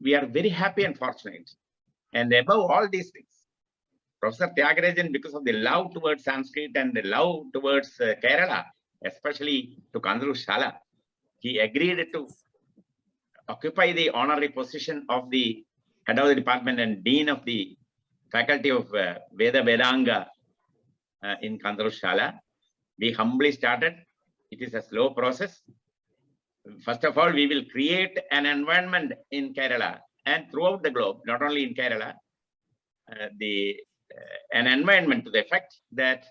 we are very happy and fortunate. And above all these things, Professor Tyagarajan, because of the love towards Sanskrit and the love towards Kerala, especially to Kanduru Shala, he agreed to occupy the honorary position of the head of the department and dean of the faculty of Vedanga in Kanduru Shala. We humbly started. It is a slow process. First of all, we will create an environment in Kerala and throughout the globe, not only in Kerala, an environment to the effect that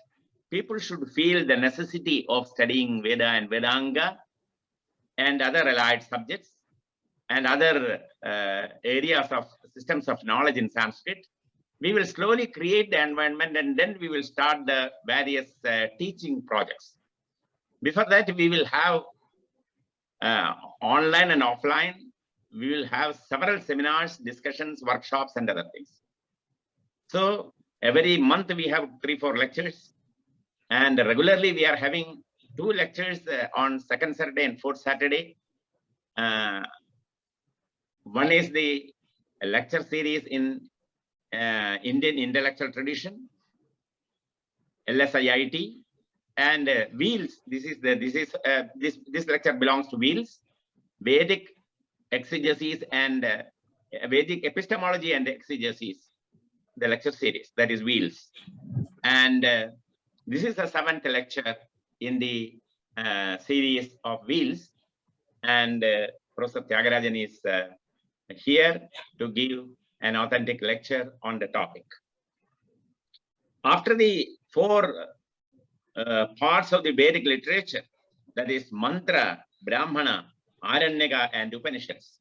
people should feel the necessity of studying Veda and Vedanga and other allied subjects and other areas of systems of knowledge in Sanskrit. We will slowly create the environment, and then we will start the various teaching projects. Before that, we will have online and offline. We will have several seminars, discussions, workshops, and other things. So every month we have 3-4 lectures, and regularly we are having 2 lectures on second Saturday and fourth Saturday. One is the lecture series in Indian intellectual tradition, LSIIT, and VEELS. This lecture belongs to VEELS, Vedic Exegesis and Vedic Epistemology and Exegesis, the lecture series, that is VEELS. And this is the 7th lecture in the series of VEELS, and Professor Tyagarajan is here to give an authentic lecture on the topic. After the 4 parts of the Vedic literature, that is mantra, brahmana, aranyaka, and Upanishads,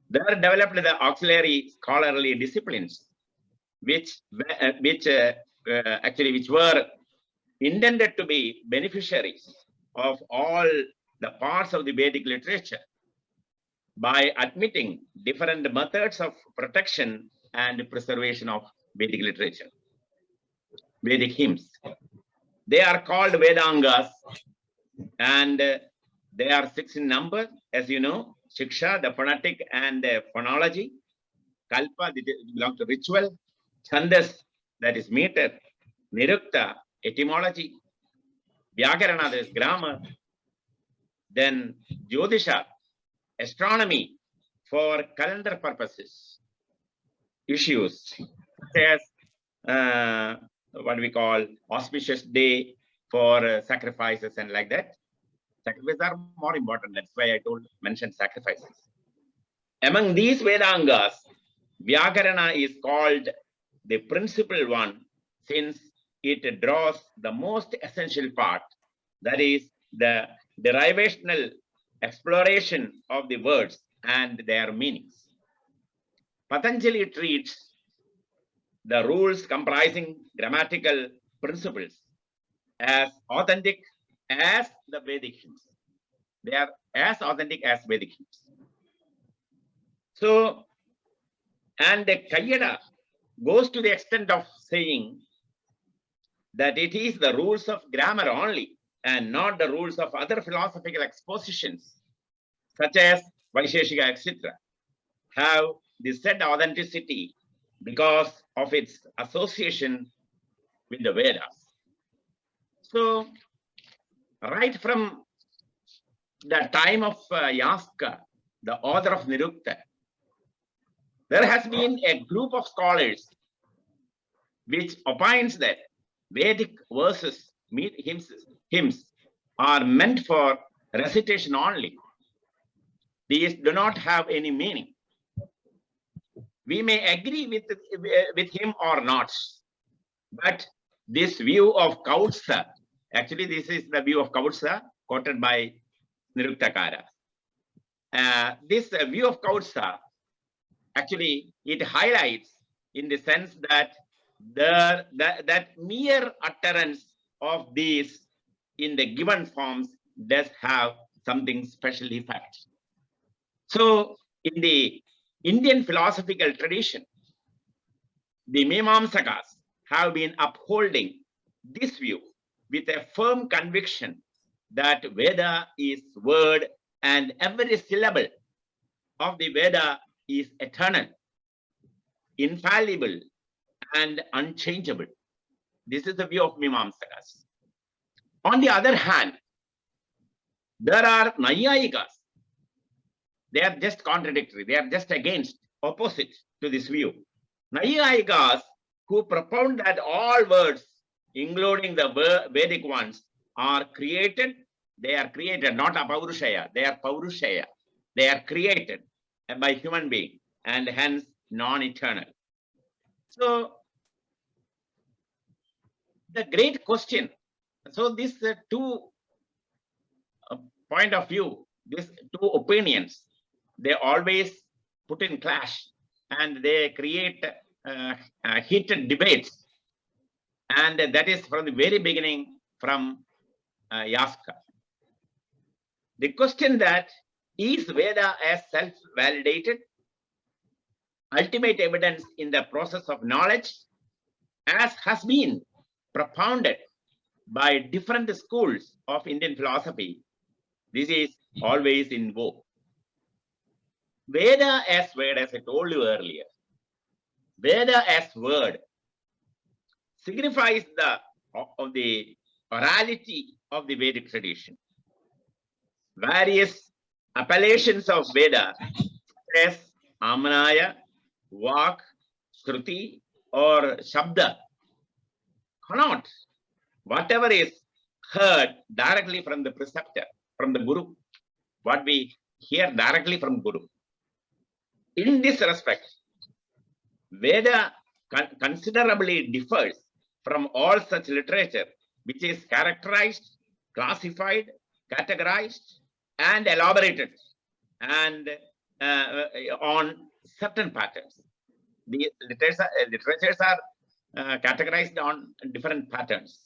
there developed the auxiliary scholarly disciplines, which were intended to be beneficiaries of all the parts of the Vedic literature by admitting different methods of protection and preservation of Vedic literature, Vedic hymns. They are called Vedangas, and they are 6 in number, as you know: Shiksha, the phonetic and phonology; Kalpa, that belongs to ritual; Chandas, that is meter; Nirukta, etymology; Vyakarana, that is grammar; then Jyotisha, astronomy for calendar purposes; issues such as what we call auspicious day for sacrifices and like that. Sacrifices are more important. That's why I mentioned sacrifices. Among these Vedangas, Vyakarana is called the principal one, since it draws the most essential part, that is the derivational exploration of the words and their meanings. Patanjali treats the rules comprising grammatical principles as authentic as the Vedic hymns. They are as authentic as Vedic hymns. So, and the Kayyada goes to the extent of saying that it is the rules of grammar only and not the rules of other philosophical expositions, such as Vaisheshika, etc., have the said authenticity because of its association with the Vedas. So, right from the time of Yaska, the author of Nirukta, there has been a group of scholars which opines that Vedic verses, hymns are meant for recitation only. These do not have any meaning. We may agree with him or not, but this view of Kautsa, actually this is the view of Kautsa quoted by Niruktakara. This view of Kautsa, actually it highlights in the sense that that mere utterance of these in the given forms does have something special effect. So in the Indian philosophical tradition, the Mimamsakas have been upholding this view with a firm conviction that Veda is word, and every syllable of the Veda is eternal, infallible, and unchangeable. This is the view of Mimamsakas. On the other hand, there are Naiyayikas. They are just contradictory. They are just against, opposite to this view. Naiyayikas, who propound that all words, including the Vedic ones, are created. They are created, not apaurushaya. They are paurushaya. They are created by human being and hence non-eternal. So the great question. So this two point of view, these two opinions, they always put in clash and they create heated debates. And that is from the very beginning from Yaska. The question that is Veda as self-validated, ultimate evidence in the process of knowledge, as has been propounded by different schools of Indian philosophy. This is always in vogue. Veda as word, as I told you earlier, Veda as word signifies the orality of the Vedic tradition. Various appellations of Veda, such as Amanaya, Vak, Shruti, or Shabda, cannot, whatever is heard directly from the preceptor, from the Guru, what we hear directly from Guru. In this respect, Veda considerably differs from all such literature which is characterized, classified, categorized, and elaborated and on certain patterns. The literatures are categorized on different patterns.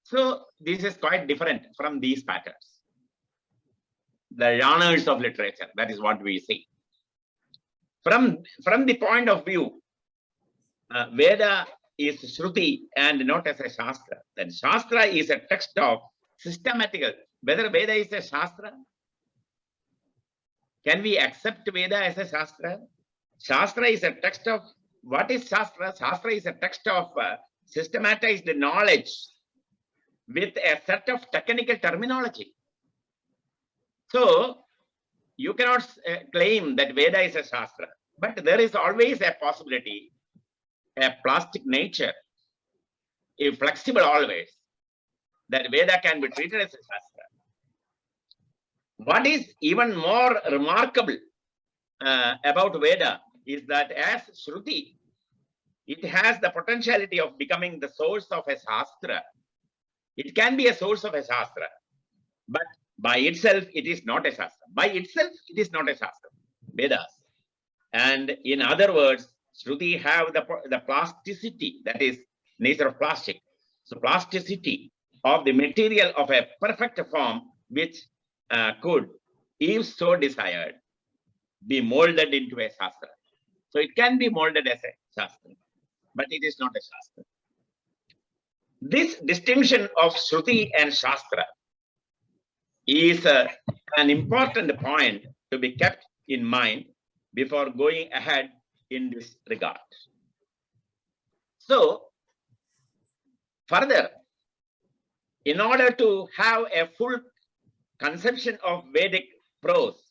So this is quite different from these patterns. The genres of literature, that is what we see. From the point of view, Veda is Shruti and not as a Shastra. Then Shastra is a text of systematical. Whether Veda is a Shastra? Can we accept Veda as a Shastra? Shastra is a text of, what is Shastra? Shastra is a text of systematized knowledge with a set of technical terminology. So you cannot claim that Veda is a Shastra, but there is always a possibility, a plastic nature, a flexible always, that Veda can be treated as a Shastra. What is even more remarkable about Veda is that as Shruti, it has the potentiality of becoming the source of a Shastra. It can be a source of a Shastra, but by itself, it is not a Shastra. By itself, it is not a Shastra, Vedas. And in other words, Shruti have the plasticity, that is nature of plastic. So plasticity of the material of a perfect form, which could, if so desired, be molded into a Shastra. So it can be molded as a Shastra, but it is not a Shastra. This distinction of Shruti and Shastra is an important point to be kept in mind before going ahead in this regard. So, further, in order to have a full conception of Vedic prose,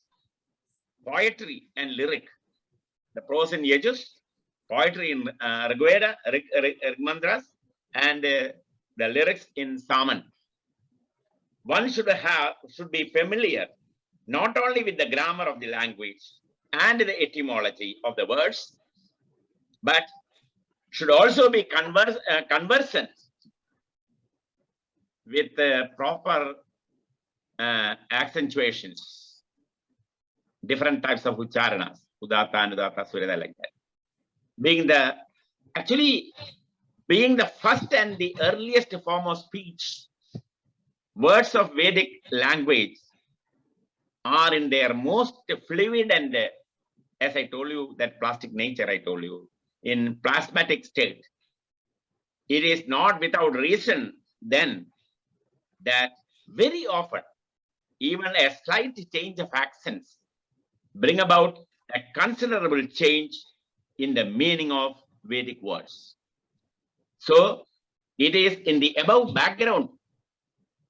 poetry and lyric, the prose in Yajus, poetry in Rigveda, Rigmandras, and the lyrics in Saman, one should be familiar not only with the grammar of the language and the etymology of the words, but should also be conversant with the proper accentuations, different types of ucharanas, udatta, anudatta, surya, like that. Being the first and the earliest form of speech, words of Vedic language are in their most fluid and, as I told you, that plastic nature I told you, in plasmatic state. It is not without reason then that very often even a slight change of accents bring about a considerable change in the meaning of Vedic words. So it is in the above background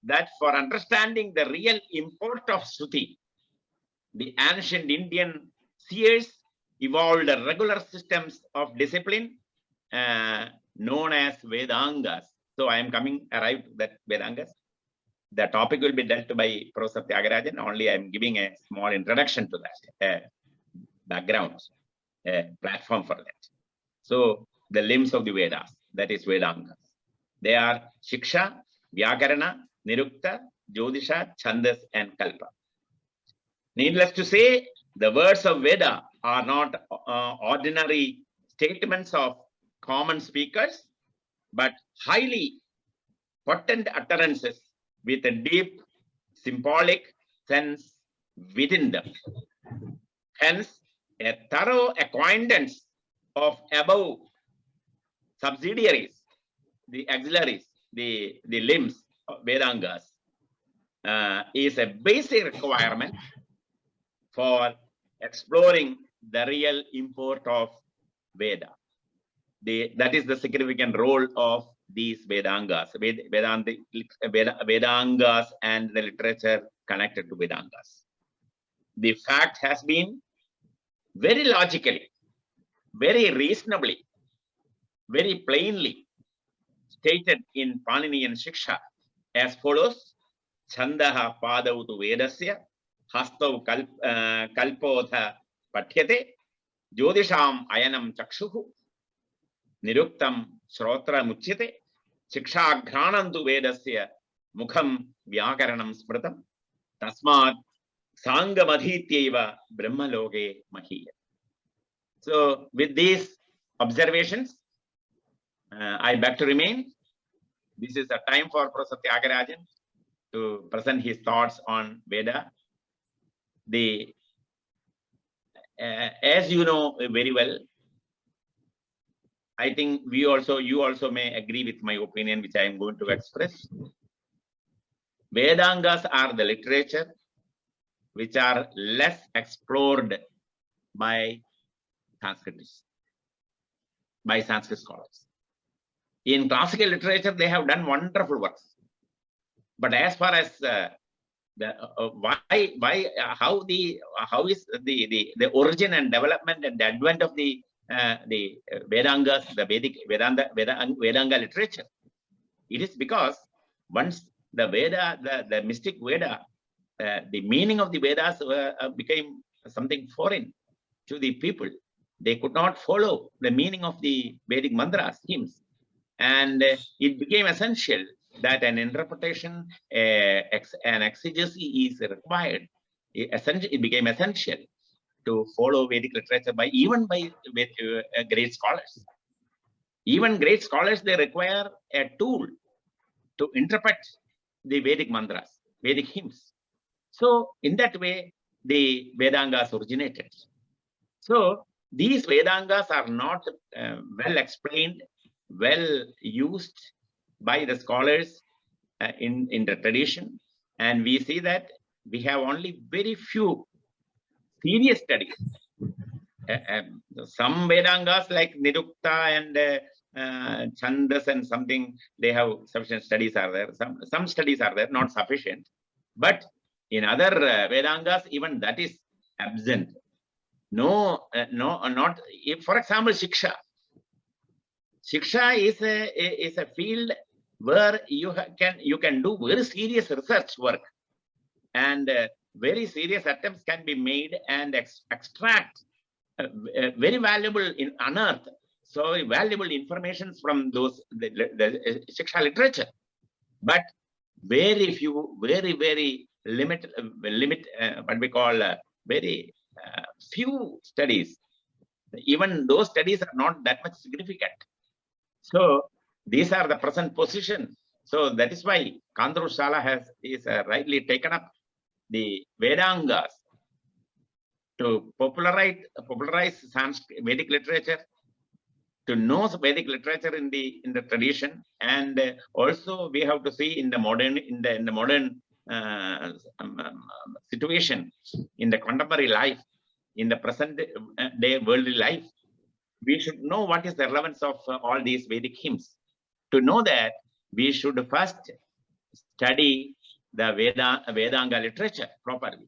that for understanding the real import of Shruti, the ancient Indian seers evolved regular systems of discipline known as Vedangas. So I am arrived that Vedangas. The topic will be dealt by Professor THIAGARAJAN. Only I am giving a small introduction to that background, platform for that. So the limbs of the Vedas, that is Vedangas. They are Shiksha, Vyakarana, Nirukta, Jyotisha, Chandas, and Kalpa. Needless to say, the words of Veda are not ordinary statements of common speakers, but highly potent utterances with a deep symbolic sense within them. Hence, a thorough acquaintance of above subsidiaries, the auxiliaries, the limbs of Vedangas is a basic requirement for exploring the real import of Veda. That is the significant role of these Vedangas, Vedangas and the literature connected to Vedangas. The fact has been very logically, very reasonably, very plainly stated in Paninian Shiksha as follows: Chandaha padautu vedasya, hastau kalpotha pathyate, jyotisham ayanam chakshuhu, niruktam shrotra muchyate, shiksha ghranantu vedasya, mukham vyakaranam smritam, tasmat sangamadhityeva brahmaloke mahiya. So with these observations, I beg to remain. This is a time for Professor THIAGARAJAN to present his thoughts on Veda. As you know very well, I think you also may agree with my opinion, which I am going to express. Vedangas are the literature which are less explored by Sanskritists, by Sanskrit scholars. In classical literature, they have done wonderful works. But as far as how is the origin and development and the advent of the Vedangas, the Vedic Vedanga literature, it is because once the Veda, the mystic Veda, the meaning of the Vedas became something foreign to the people. They could not follow the meaning of the Vedic mantras, hymns, and it became essential that an interpretation, an exegesis is required. It became essential to follow Vedic literature even by great scholars. Even great scholars, they require a tool to interpret the Vedic mantras, Vedic hymns. So in that way, the Vedangas originated. So these Vedangas are not well explained, well used by the scholars in the tradition, and we see that we have only very few serious studies. Some Vedangas like Nirukta and Chandas and something, they have sufficient studies are there. Some studies are there, not sufficient. But in other Vedangas, even that is absent. Not. If, for example, Shiksha. Shiksha is a field where you can do very serious research work, and very serious attempts can be made and extract very valuable unearth so valuable information from those the Shiksha literature. But very few, very limit what we call very few studies. Even those studies are not that much significant. So these are the present position. So that is why Kandru Shala is rightly taken up the Vedangas to popularize Sanskrit Vedic literature, to know Vedic literature in the tradition, and also we have to see in the modern situation, in the contemporary life, in the present day worldly life, we should know what is the relevance of all these Vedic hymns. To know that, we should first study the Vedanga literature properly.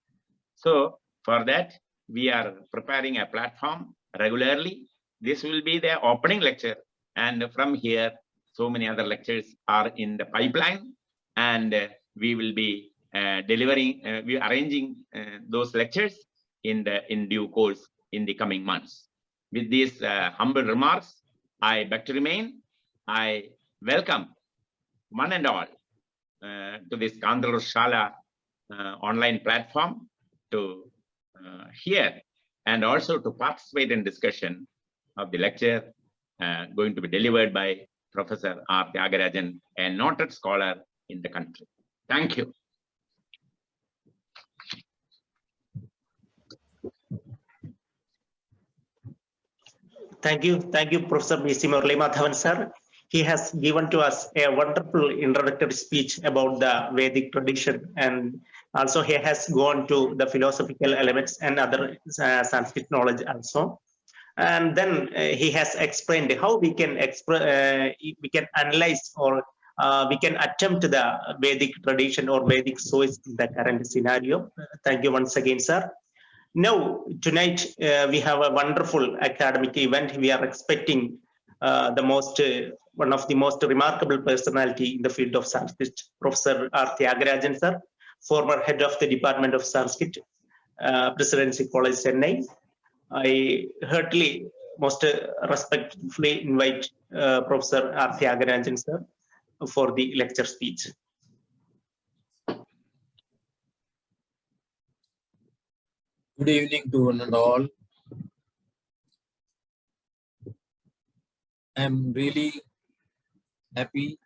So for that, we are preparing a platform regularly. This will be the opening lecture. And from here, so many other lectures are in the pipeline. And we will be we are arranging those lectures in due course in the coming months. With these humble remarks, I beg to remain. I welcome one and all to this Kandalur Shala online platform to hear and also to participate in discussion of the lecture going to be delivered by Professor R. THIAGARAJAN, a noted scholar in the country. Thank you. Thank you, Professor B.C. Murali Madhavan, sir. He has given to us a wonderful introductory speech about the Vedic tradition, and also he has gone to the philosophical elements and other Sanskrit knowledge also. And then he has explained how we can analyze or we can attempt the Vedic tradition or Vedic source in the current scenario. Thank you once again, sir. Now, tonight we have a wonderful academic event. We are expecting one of the most remarkable personality in the field of Sanskrit, Professor R. THIAGARAJAN, sir, former head of the Department of Sanskrit, Presidency College, Chennai. I heartily, most respectfully invite Professor R. THIAGARAJAN, sir, for the lecture speech. Good evening to one and all. I am really happy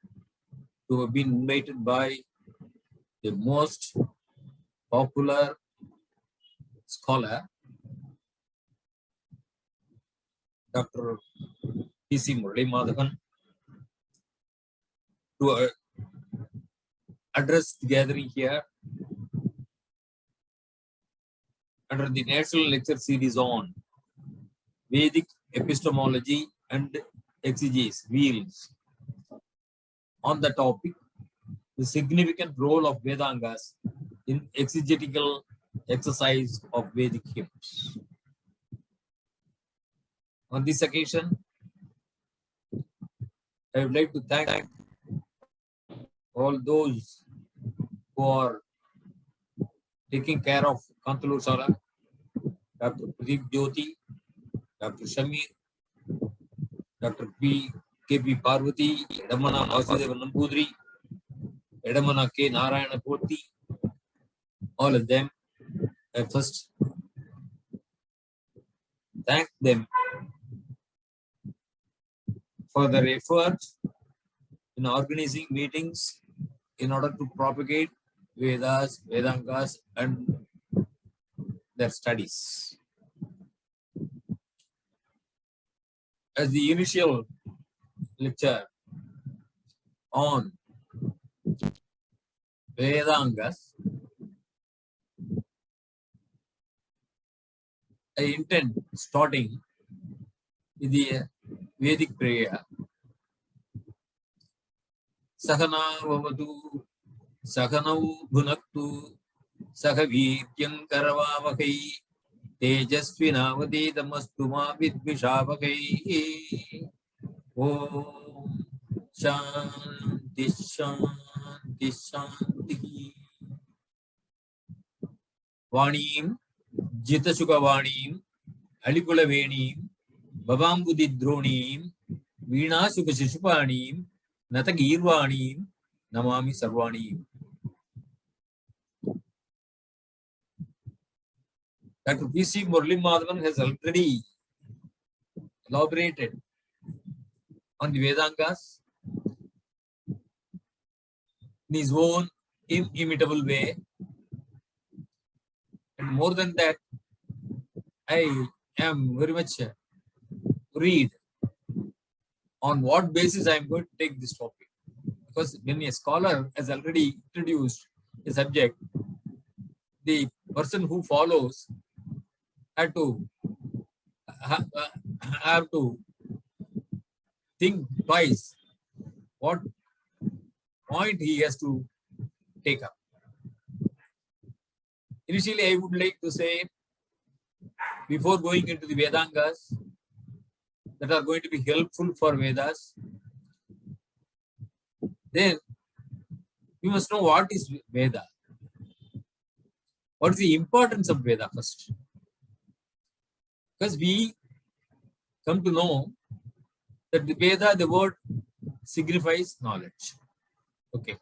to have been invited by the most popular scholar, Dr. B.C. Murali Madhavan, to address the gathering here under the National Lecture Series on Vedic Epistemology and Exegesis, VEELS, on the topic, the significant role of Vedangas in exegetical exercise of Vedic hymns. On this occasion, I would like to thank all those who are taking care of Kandalur Shala, Dr. Pradeep Jyoti, Dr. Shamir, Dr. K.P. Parvati, Edamana Vasudeva Nambudri, Edamana K. Narayana Purti, all of them. I first thank them for their effort in organizing meetings in order to propagate Vedas, Vedangas, and their studies. As the initial lecture on Vedangas, I intend starting with the Vedic prayer. Sahana vavatu, sahanau bhunaktu, sahaviryam karavavakai, tejasvinavati damastu ma vidvishavai. Om Shanti Shanti Shanti. Vanim Jitashuka Vanim Alikula Venim Babambudidronim Veena Sukha Shishupanim Natagirvanim Namami Sarvanim. Dr. B.C. Murali Madhavan has already elaborated on the Vedangas in his own inimitable way. And more than that, I am very much worried on what basis I am going to take this topic. Because when a scholar has already introduced a subject, the person who follows have to have to think twice what point he has to take up. Initially, I would like to say, before going into the Vedangas that are going to be helpful for Vedas, then we must know what is Veda. What is the importance of Veda first? Because we come to know that the Veda, the word signifies knowledge. Okay.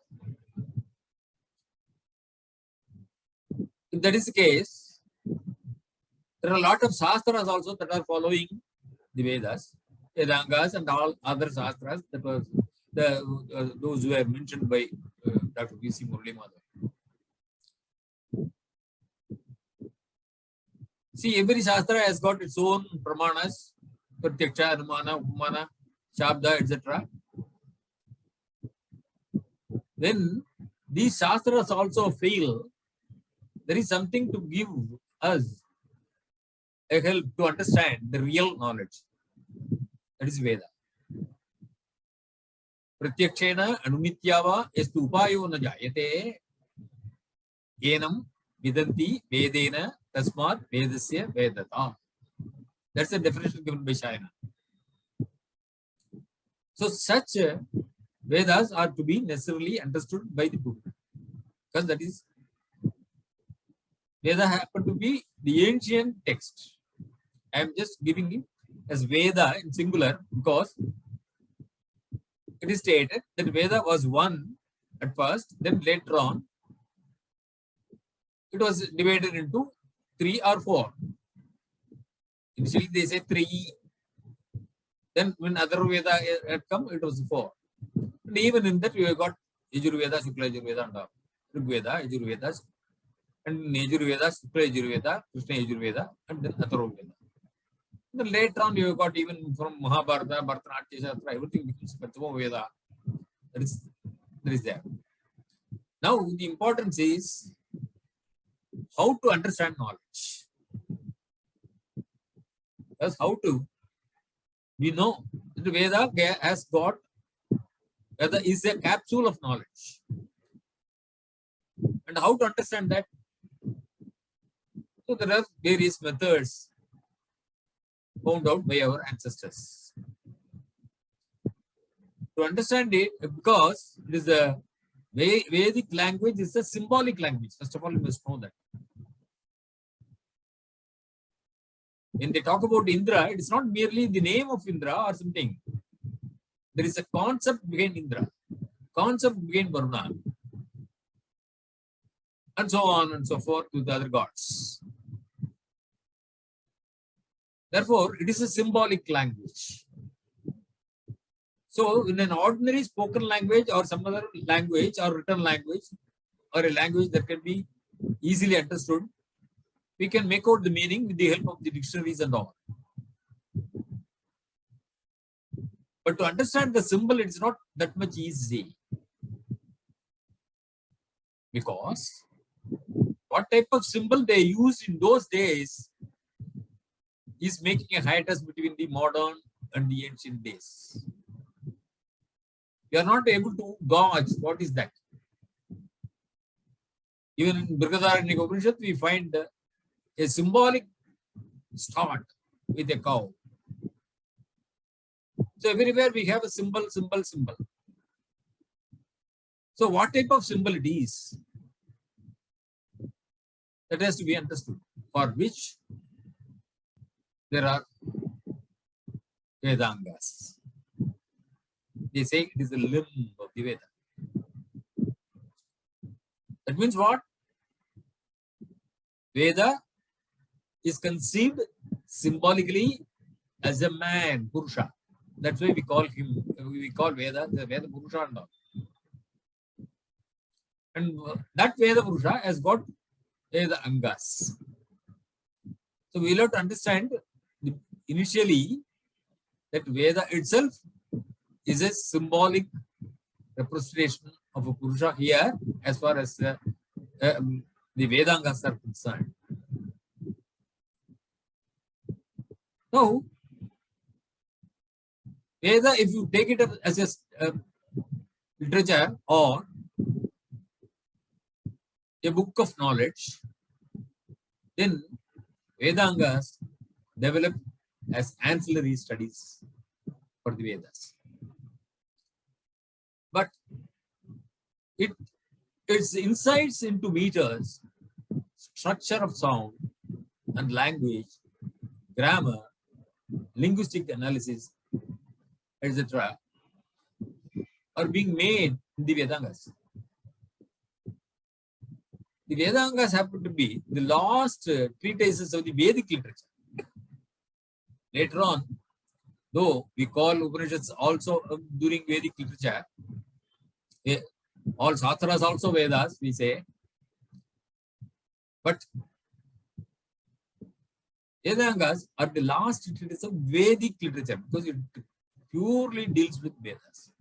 If that is the case, there are a lot of Shastras also that are following the Vedas, Vedangas and all other Shastras that was those who were mentioned by Dr. V.C. Murli Madhav. See, every Shastra has got its own Pramanas, Pratyaksha, Anumana, Upamana, Shabda, etc. Then these Shastras also feel there is something to give us a help to understand the real knowledge. That is Veda. Pratyakshena anumityava estu upayo na jayate yenam vidanti vedena tasmat vedasya vedata. That's the definition given by Shayana. So such Vedas are to be necessarily understood by the Buddha, because that is Veda happen to be the ancient text. I am just giving it as Veda in singular because it is stated that Veda was one at first, then later on it was divided into 3 or 4. Initially they say 3, then when other Veda had come, it was 4. And even in that we have got Yajurveda, Shukla Yajurveda and Rig Veda, Yajurveda, and Yajurveda, Shukla Yajurveda, Krishna Yajurveda, and then Atharva Veda. Then later on you have got even from Mahabharata, Bharatanatyam Shastra, everything becomes Panchamama Veda. That is there. Now the importance is how to understand knowledge. That's how to, we know that Veda has got, Veda is a capsule of knowledge. And how to understand that? So there are various methods found out by our ancestors. To understand it, because it is a Vedic language is a symbolic language. First of all, you must know that. When they talk about Indra, it is not merely the name of Indra or something. There is a concept behind Indra, concept behind Varuna, and so on and so forth with the other gods. Therefore, it is a symbolic language. So, in an ordinary spoken language or some other language or written language or a language that can be easily understood, we can make out the meaning with the help of the dictionaries and all. But to understand the symbol, it's not that much easy. Because what type of symbol they used in those days is making a hiatus between the modern and the ancient days. You are not able to gauge what is that. Even in Brihadaranyaka Upanishad, we find a symbolic start with a cow. So everywhere we have a symbol. So what type of symbol it is? That has to be understood, for which there are Vedangas. They say it is the limb of the Veda. That means what? Veda is conceived symbolically as a man, Purusha. That's why we call him, we call Veda the Veda Purusha and all. And that Veda Purusha has got Veda Angas. So we'll have to understand initially that Veda itself is a symbolic representation of a Purusha here as far as the Vedangas are concerned. Now, Veda, if you take it up as a literature or a book of knowledge, then Vedangas develop as ancillary studies for the Vedas. But its insights into meters, structure of sound and language, grammar, linguistic analysis, etc., are being made in the Vedangas. The Vedangas happen to be the last treatises of the Vedic literature. Later on, though we call Upanishads also during Vedic literature, all Shastras also Vedas, we say, but Vedangas are the last treatise of Vedic literature because it purely deals with Vedas.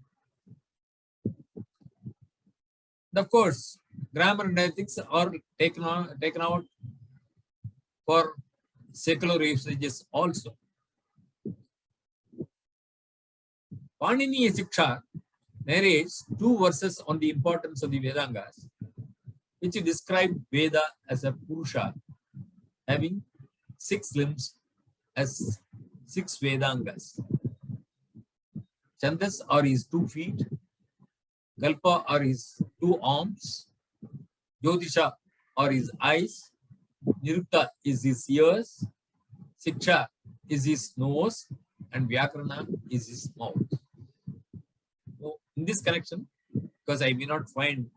And of course, grammar and ethics are taken out for secular usages also. Panini Siksha narrates 2 verses on the importance of the Vedangas, which describe Veda as a Purusha having 6 limbs as 6 Vedangas. Chandas are his 2 feet, Kalpa are his 2 arms, Jyotisha are his eyes, Nirukta is his ears, Siksha is his nose, and Vyakarana is his mouth. So in this connection, because I may not find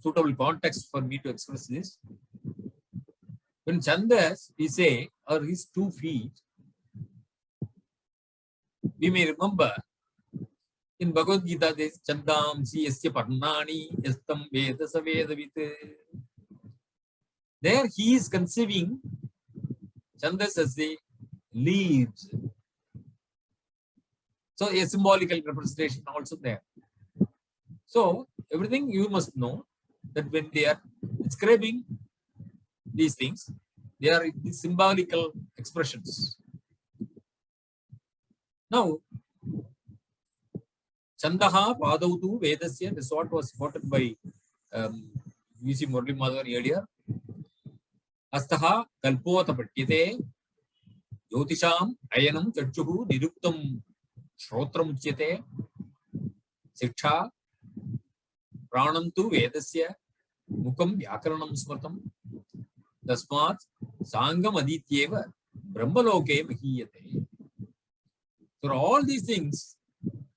suitable context for me to express this, when Chandas, we say, are his 2 feet, we may remember in Bhagavad Gita, there is Chandam si yasya parnani yastam veda sa vedavit. There he is conceiving Chandas as the leaves. So a symbolical representation also there. So everything you must know that when they are describing these things, they are the symbolical expressions. Now, Chandaha Padautu Vedasya, this is what was quoted by V.C. Murli Madhavan earlier. Astaha Kalpota Patyate Jyotisham Ayanam Chachuhu Niruktam Shrotram Uchyate Siksha Pranam tu Vedasya Mukam Vyakaranam Smrtam Tasmat Sangam Adityeva Brahmaloke Mahiyate. So all these things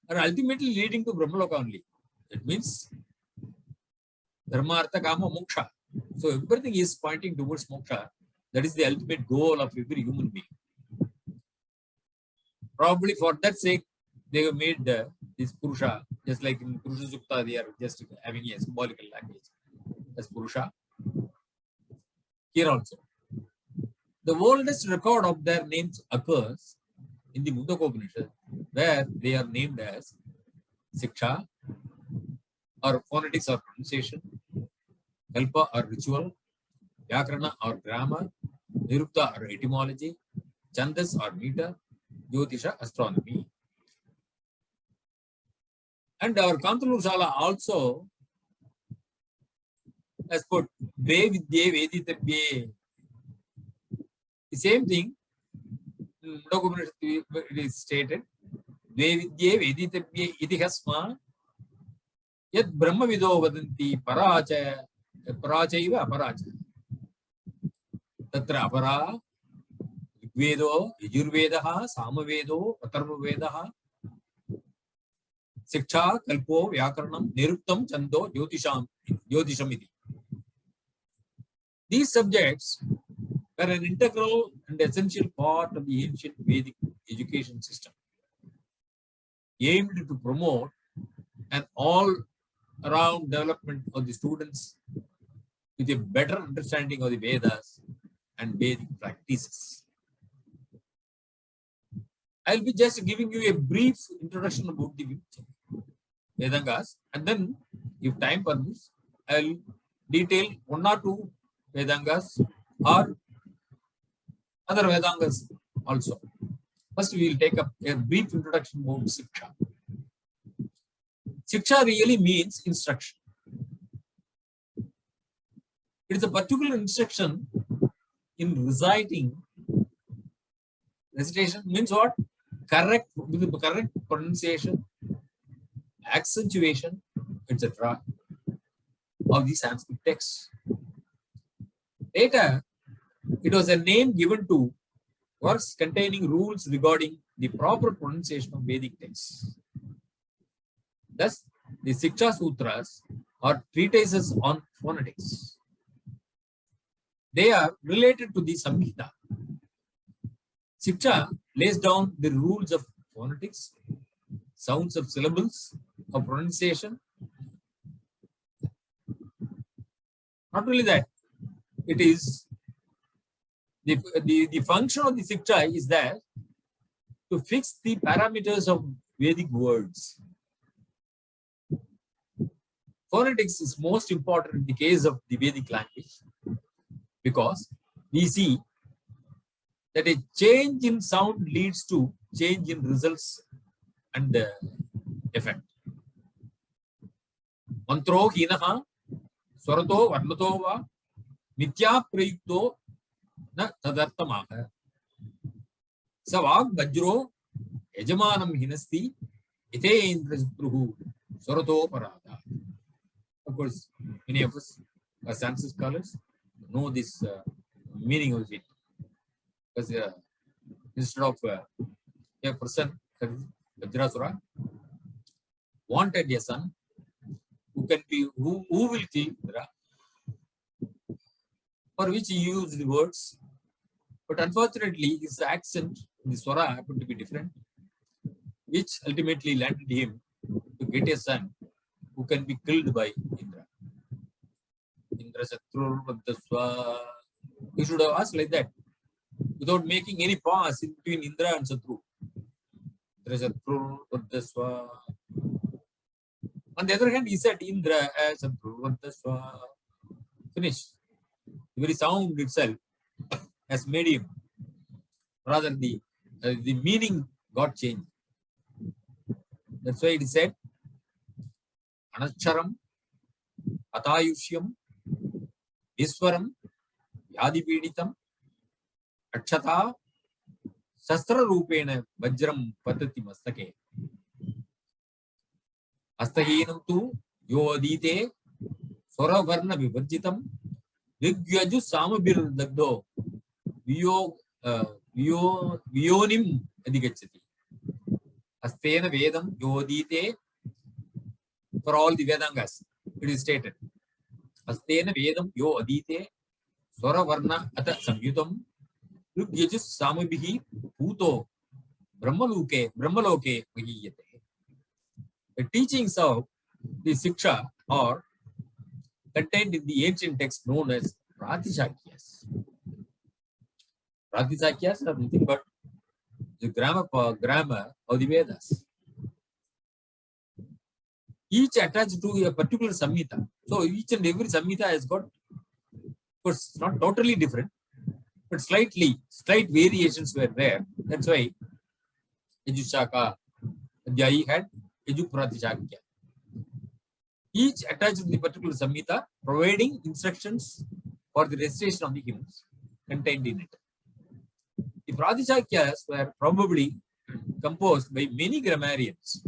are ultimately leading to Brahmaloka only. That means Dharma, Artha, Kama, Moksha. So everything is pointing towards Moksha. That is the ultimate goal of every human being. Probably for that sake, they have made this Purusha, just like in Purusha Sukta, they are just having a symbolical language as Purusha. Here also. The oldest record of their names occurs in the Mundaka Upanishad, where they are named as Siksha, or phonetics or pronunciation, Kalpa or ritual, Vyakarana or grammar, Nirukta or etymology, Chandas or meter, Jyotisha astronomy. And our Kantalur Sala also has put Dve Vidye Veditavye. The same thing in Mundaka Upanishad it is stated, Dve Vidye Veditavye Idihasma Yad Brahma Vido Vadanti Paracha Parachaiva Aparacha. Tatra Apara Vedo, Yajurvedaha, Samavedo, Atharvavedaha, Siksha, Kalpo, Vyakaranam, Niruktam, Chando, Jyotishamiti. These subjects were an integral and essential part of the ancient Vedic education system, aimed to promote an all-around development of the students with a better understanding of the Vedas and Vedic practices. I'll be just giving you a brief introduction about the Vedangas, and then, if time permits, I'll detail 1 or 2 Vedangas or other Vedangas also. First, we will take up a brief introduction about Siksha. Siksha really means instruction. It is a particular instruction in reciting. Recitation means what? Correct, with the correct pronunciation, accentuation, etc. of the Sanskrit text. Later, it was a name given to works containing rules regarding the proper pronunciation of Vedic texts. Thus, the Siksha Sutras are treatises on phonetics. They are related to the Samhita. Siksha lays down the rules of phonetics, sounds of syllables, of pronunciation. Not only that, it is the function of the Siksha is that to fix the parameters of Vedic words. Phonetics is most important in the case of the Vedic language because we see that a change in sound leads to change in results and effect. Mantro hinaha swarato varnato va mitya prayukto na tadartamaha savag vajro yajamanam hinasti ite indra satruhu swarato parada. Of course, many of us are Sanskrit scholars know this meaning of it. Because instead of a person, Vajrasura, wanted a son who can be who will kill Indra, for which he used the words, but unfortunately his accent in the Swara happened to be different, which ultimately landed him to get a son who can be killed by Indra. Indra Satrur Vadaswa. You should have asked like that, without making any pause in between Indra and Satru. Indra Satrur Vadaswa. On the other hand, he said Indra as Satrur Vadaswa. Finish. The very sound itself has made him, rather the meaning got changed. That's why it is said Anacharam, Atayushyam, Iswaram, Yadipeditam, Akshata, Sastra Rupena, Vajram, Patati Mastake. Astahinam tu, Yodite, Sora Varna Vivarjitam, Vigyaju Samabir Dagdo, Vionim Adigachati. Astena Vedam, Yodite, for all the Vedangas, it is stated. Astena Vedam Yo Adite Swara Varna Ata Samyutam Lugyajus Samabihi Puto Brahmaloke Mahiyate. The teachings of the Siksha are contained in the ancient text known as Pratisakyas. Pratisakyas are nothing but the grammar of the Vedas. Each attached to a particular Samhita. So each and every Samhita has got, of course, not totally different, but slight variations were there. That's why Yajushaka Adhyayi had Yajupratisakya. Each attached to the particular Samhita, providing instructions for the recitation of the hymns contained in it. The Pratisakyas were probably composed by many grammarians,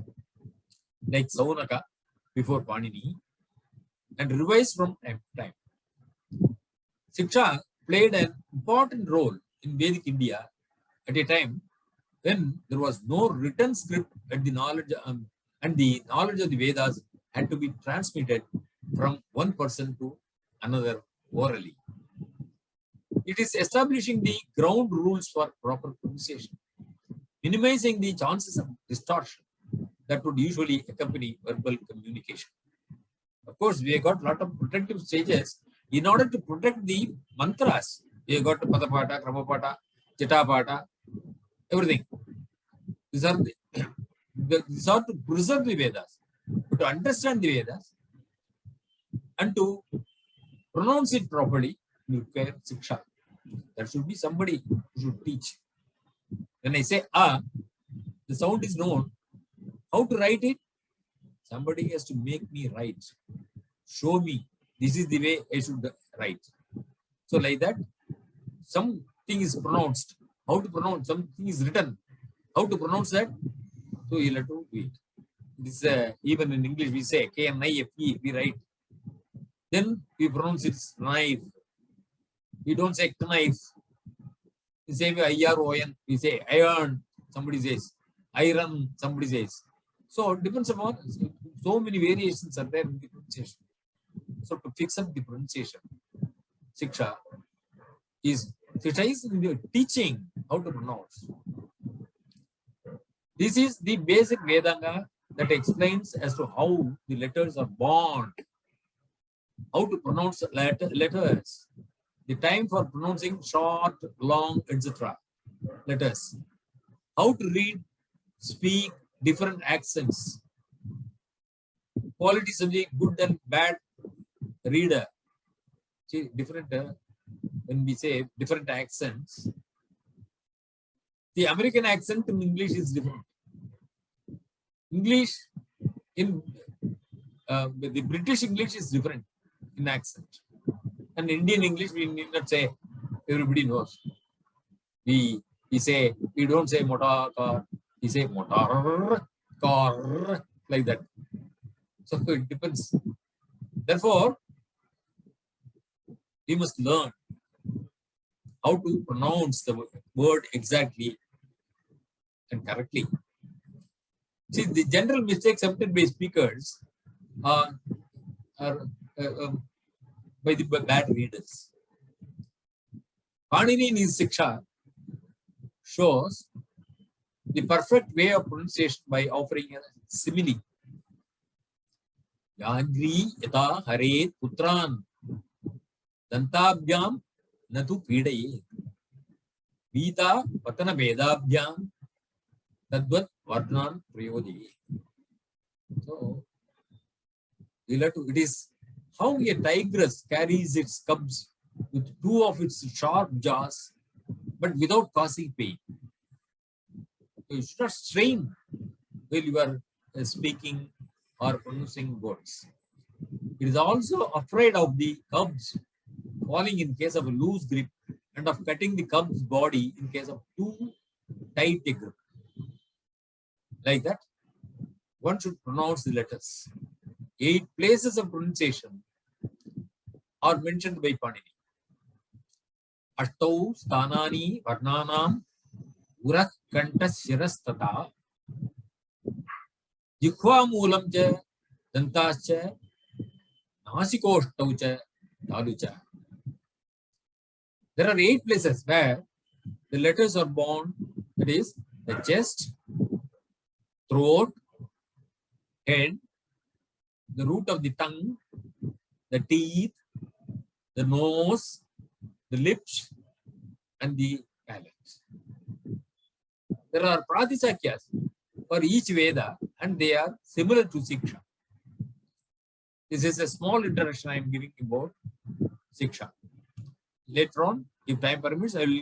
like Saunaka before Panini, and revised from time to time. Siksha played an important role in Vedic India at a time when there was no written script and the knowledge of the Vedas had to be transmitted from one person to another orally. It is establishing the ground rules for proper pronunciation, minimizing the chances of distortion that would usually accompany verbal communication. Of course, we have got a lot of protective stages in order to protect the mantras. We have got Padapata, Kramapata, Chitapata, everything. These are to preserve the Vedas, but to understand the Vedas and to pronounce it properly, you require Siksha. There should be somebody who should teach. When I say A, the sound is known. How to write it? Somebody has to make me write. Show me. This is the way I should write. So like that, something is pronounced. How to pronounce? Something is written. How to pronounce that? So you'll have to do it. This even in English we say K-N-I-F-E, we write. Then we pronounce it knife. We don't say knife. We say I-R-O-N. We say iron. Somebody says iron. Somebody says. So it depends upon so many variations are there in the pronunciation. So to fix up the pronunciation, Shiksha is in the teaching how to pronounce. This is the basic Vedanga that explains as to how the letters are born, how to pronounce letters, the time for pronouncing short, long, etc. letters, how to read, speak different accents, qualities of the good and bad reader. See, different, when we say different accents, the American accent in English is different. English in the British English is different in accent. And Indian English, we need not say, everybody knows. We say, we don't say motor car, we say motor car, like that. So it depends. Therefore, we must learn how to pronounce the word exactly and correctly. See, the general mistakes committed by speakers are by the bad readers. Panini in his Shiksha shows the perfect way of pronunciation by offering a simile. Yangri yata hare putran dantabhyam natu pidaye vita patana vedabhyam tadvat varnan prayodhi. So, it is how a tigress carries its cubs with two of its sharp jaws, but without causing pain. So you should not strain while you are speaking or pronouncing words. It is also afraid of the cubs falling in case of a loose grip and of cutting the cub's body in case of too tight a grip. Like that, one should pronounce the letters. 8 places of pronunciation are mentioned by Panini. Ashtau sthanani varnanam urak kanta shirastata jikhva moolam cha dantascha nasikoštau cha talucha. There are 8 places where the letters are born, that is the chest, throat, head, the root of the tongue, the teeth, the nose, the lips, and the palate. There are Pratisakyas for each Veda, and they are similar to Shiksha. This is a small introduction I am giving about Shiksha. Later on, if time permits, I will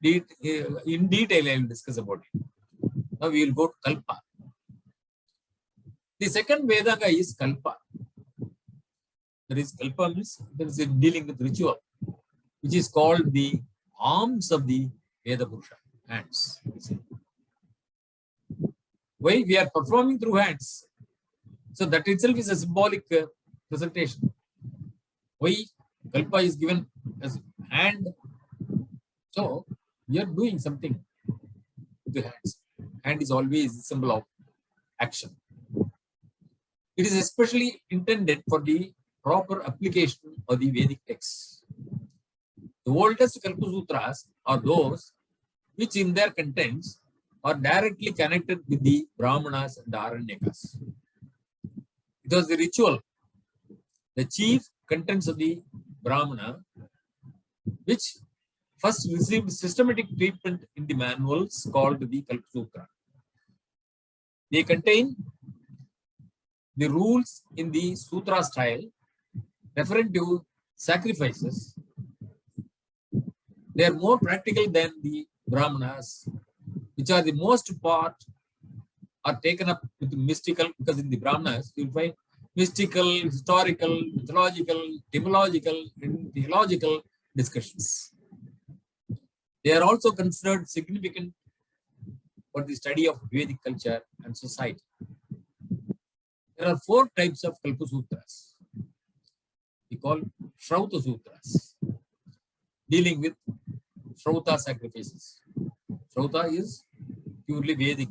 in detail I will discuss about it. Now we will go to Kalpa. The second Vedanga is Kalpa. There is Kalpa means there is dealing with ritual, which is called the arms of the Veda Purusha, hands. Why we are performing through hands? So that itself is a symbolic presentation. Why Kalpa is given as hand? So we are doing something with the hands. Hand is always a symbol of action. It is especially intended for the proper application of the Vedic texts. The oldest Kalpa Sutras are those which in their contents are directly connected with the Brahmanas and Aranyakas. It was the ritual, the chief contents of the Brahmana, which first received systematic treatment in the manuals called the Kalpa Sutra. They contain the rules in the Sutra style referring to sacrifices, They are more practical than the Brahmanas, which are the most part are taken up with mystical, because in the Brahmanas you will find mystical, historical, mythological, etymological, and theological discussions. They are also considered significant for the study of Vedic culture and society. There are 4 types of Kalpasutras. We call Shrauta Sutras, dealing with Shrauta sacrifices. Shrauta is purely Vedic.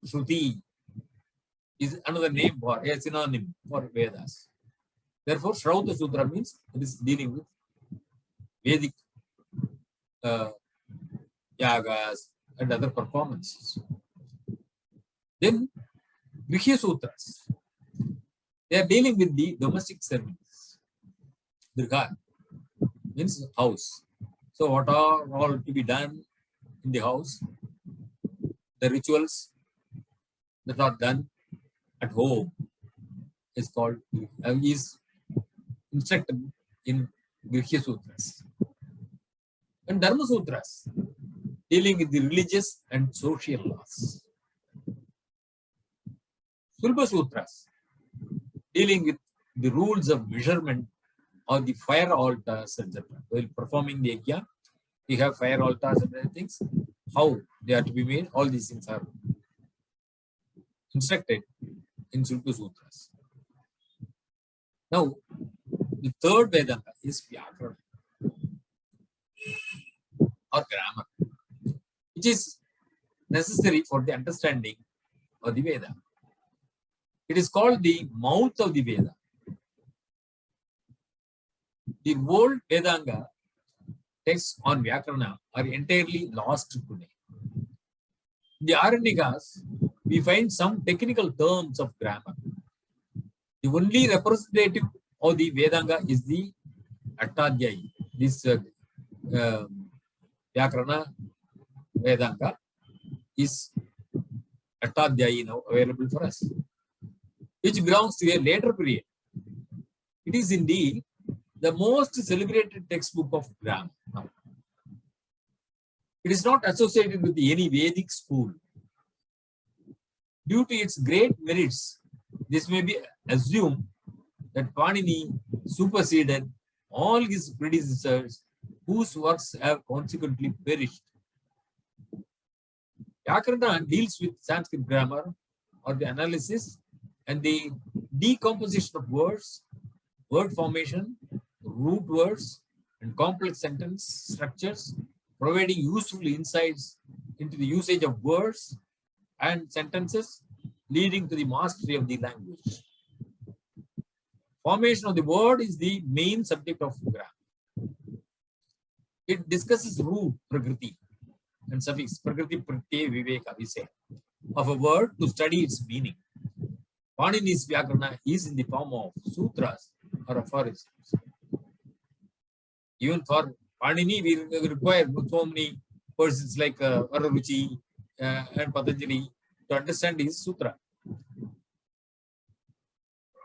Shruti is another name for, a synonym for Vedas. Therefore, Shrauta Sutra means it is dealing with Vedic yagas and other performances. Then, Grihya Sutras. They are dealing with the domestic servants. Grihya means house. So, what are all to be done in the house? The rituals that are done at home is called, is instructed in Grihya Sutras. And Dharma Sutras, dealing with the religious and social laws. Sulba Sutras, dealing with the rules of measurement or the fire altars, etc. While performing the yajna, we have fire altars and other things. How they are to be made, all these things are instructed in Sulba Sutras. Now, the third Vedanga is Vyakarana or grammar, which is necessary for the understanding of the Veda. It is called the mouth of the Veda. The old Vedanga texts on Vyakarana are entirely lost today. In the Aranyakas, we find some technical terms of grammar. The only representative of the Vedanga is the Attadhyayi. This Vyakarana Vedanga is Attadhyayi now available for us, which belongs to a later period. It is indeed the most celebrated textbook of grammar now. It is not associated with any Vedic school. Due to its great merits, this may be assumed that Panini superseded all his predecessors, whose works have consequently perished. Vyakarana deals with Sanskrit grammar or the analysis and the decomposition of words, word formation, root words, and complex sentence structures, providing useful insights into the usage of words and sentences, leading to the mastery of the language. Formation of the word is the main subject of grammar. It discusses root, prakriti, and suffix, prakriti, pratyaya, viveka, we say, of a word to study its meaning. Panini's Vyakarana is in the form of sutras or aphorisms. Even for Panini, we require so many persons like Vararuchi and Patanjali to understand his sutra.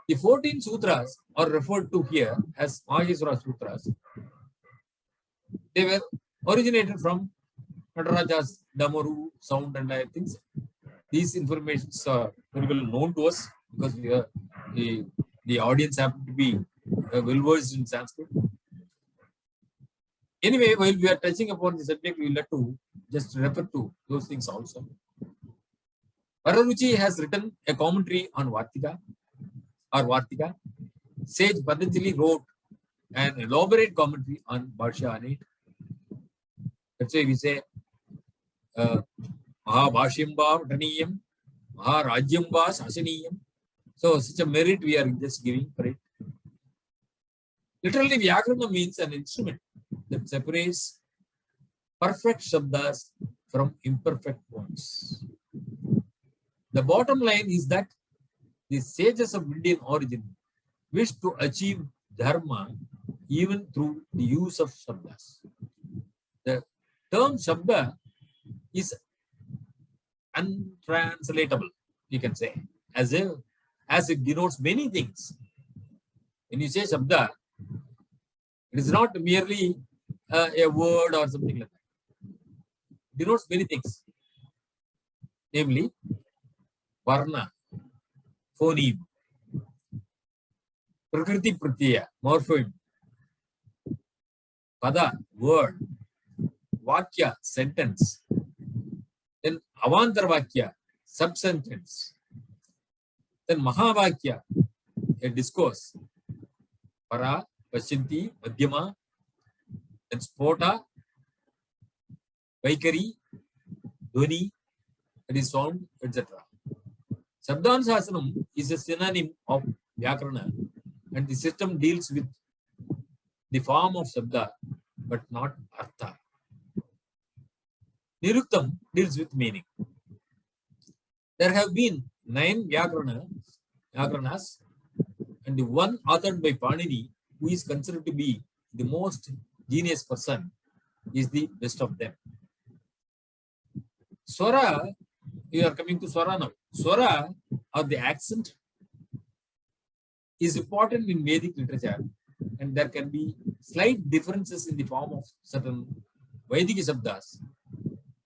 The 14 sutras are referred to here as Maheshwara Sutras. They were originated from Nataraja's Damaru sound and other things. These informations are very well known to us because we are, the audience happen to be well versed in Sanskrit. Anyway, while we are touching upon the subject, we will have to just refer to those things also. Vararuchi has written a commentary on Vartika or Vartika. Sage Patanjali wrote an elaborate commentary on Bhashya on it. That's why we say Mahabhashyamba Taniyam, Maharajyamba Sasaniyam. So such a merit we are just giving for it. Literally, Vyakarana means an instrument that separates perfect shabdas from imperfect ones. The bottom line is that the sages of Indian origin wish to achieve dharma even through the use of shabdas. The term shabda is untranslatable, you can say, as it denotes many things. When you say shabda, it is not merely a word or something like that. Denotes many things, namely varna, phoneme, prakriti pratyaya, morpheme, pada, word, vakya, sentence, then avantar vakya, sub-sentence, then mahavakya, a discourse, para, pasyanti, madhyama, then spota, vaikari, dhvani, that is sound, etc. Shabdanusasanam is a synonym of Vyakarana, and the system deals with the form of Shabda but not Artha. Niruktam deals with meaning. There have been 9 Vyakaranas, and the one authored by Panini, who is considered to be the most genius person, is the best of them. Swara, you are coming to Swara now. Swara, or the accent, is important in Vedic literature, and there can be slight differences in the form of certain Vedic Shabdas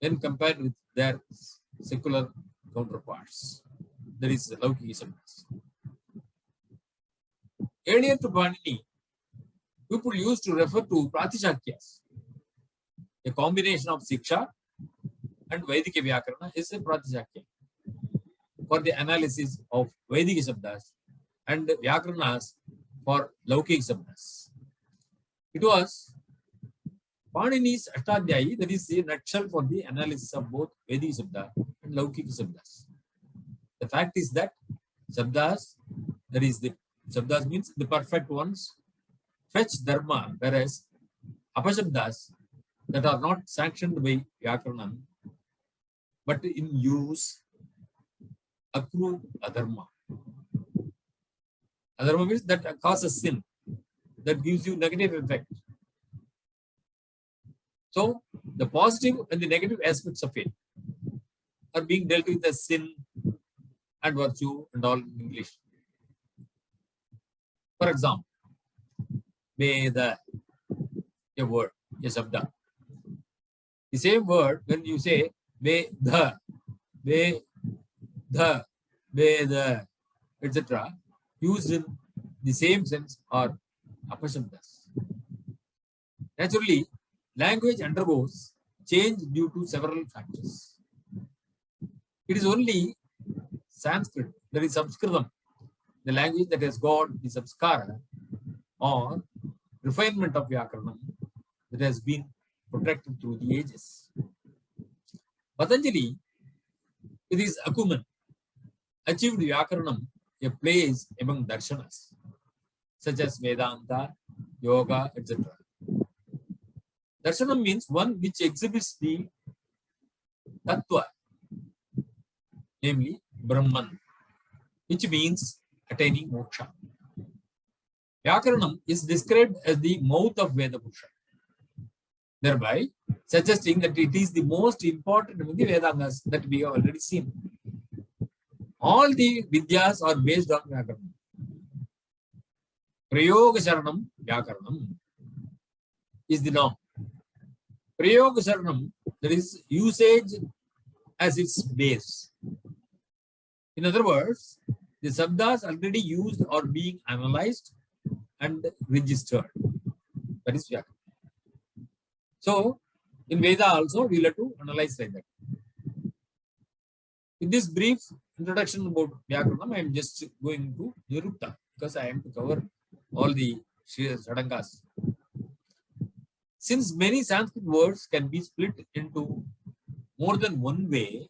when compared with their secular counterparts, that is Laukika Shabdas. Earlier to Panini, people used to refer to Pratishakyas. A combination of Siksha and Vedic Vyakarana is a Pratishakya for the analysis of Vedic Shabdas and Vyakaranas for Laukika Shabdas. It was Panini's Ashtadhyayi, that is a nutshell for the analysis of both Vedic Shabda and Laukika Shabdas. The fact is that Shabdas, that is the Shabdas means the perfect ones, fetch Dharma, whereas Apashabdas that are not sanctioned by Vyakaranam but in use accrue Adharma. Adharma means that causes sin, that gives you negative effect. So the positive and the negative aspects of it are being dealt with as sin and virtue and all in English. For example, Veda, a word, a Shabda. The same word, when you say Veda, Veda, etc., used in the same sense are Apashabdas. Naturally, language undergoes change due to several factors. It is only Sanskrit, that is Samskritam, the language that has got the samskara or refinement of Vyakaranam that has been protected through the ages. Patanjali, with his acumen, achieved Vyakaranam a place among darshanas, such as Vedanta, Yoga, etc. Darshanam means one which exhibits the Tattva, namely Brahman, which means attaining moksha. Vyakaranam is described as the mouth of Veda Purusha, thereby suggesting that it is the most important among the Vedangas that we have already seen. All the Vidyas are based on Vyakaranam. Prayoga Sharanam Vyakaranam is the norm. Prayoga Sharanam, that is usage as its base. In other words, the Sabdas already used are being analyzed and registered. That is Vyakaranam. So, in Veda also, we will have to analyze like that. In this brief introduction about Vyakaranam, I am just going to Nirukta because I am to cover all the Sadangas. Since many Sanskrit words can be split into more than one way,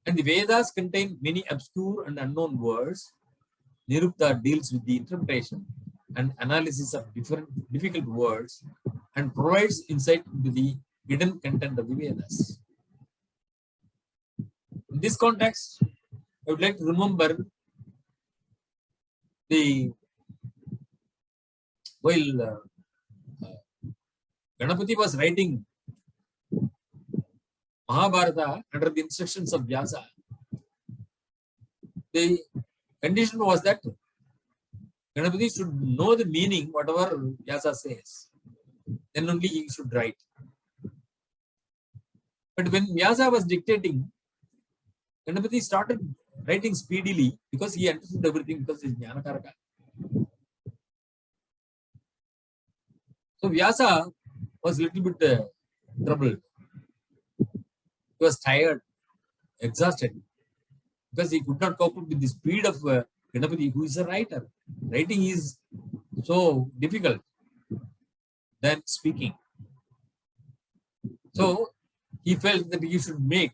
and the Vedas contain many obscure and unknown words, Nirukta deals with the interpretation and analysis of different difficult words and provides insight into the hidden content of the Vedas. In this context, I would like to remember while Ganapati was writing Mahabharata under the instructions of Vyasa, the condition was that Ganapati should know the meaning, whatever Vyasa says. Then only he should write. But when Vyasa was dictating, Ganapati started writing speedily because he understood everything because he is Jnanakaraka. So Vyasa was a little bit troubled. He was tired, exhausted, because he could not cope up with the speed of Ganapati, who is a writer. Writing is so difficult than speaking. So he felt that he should make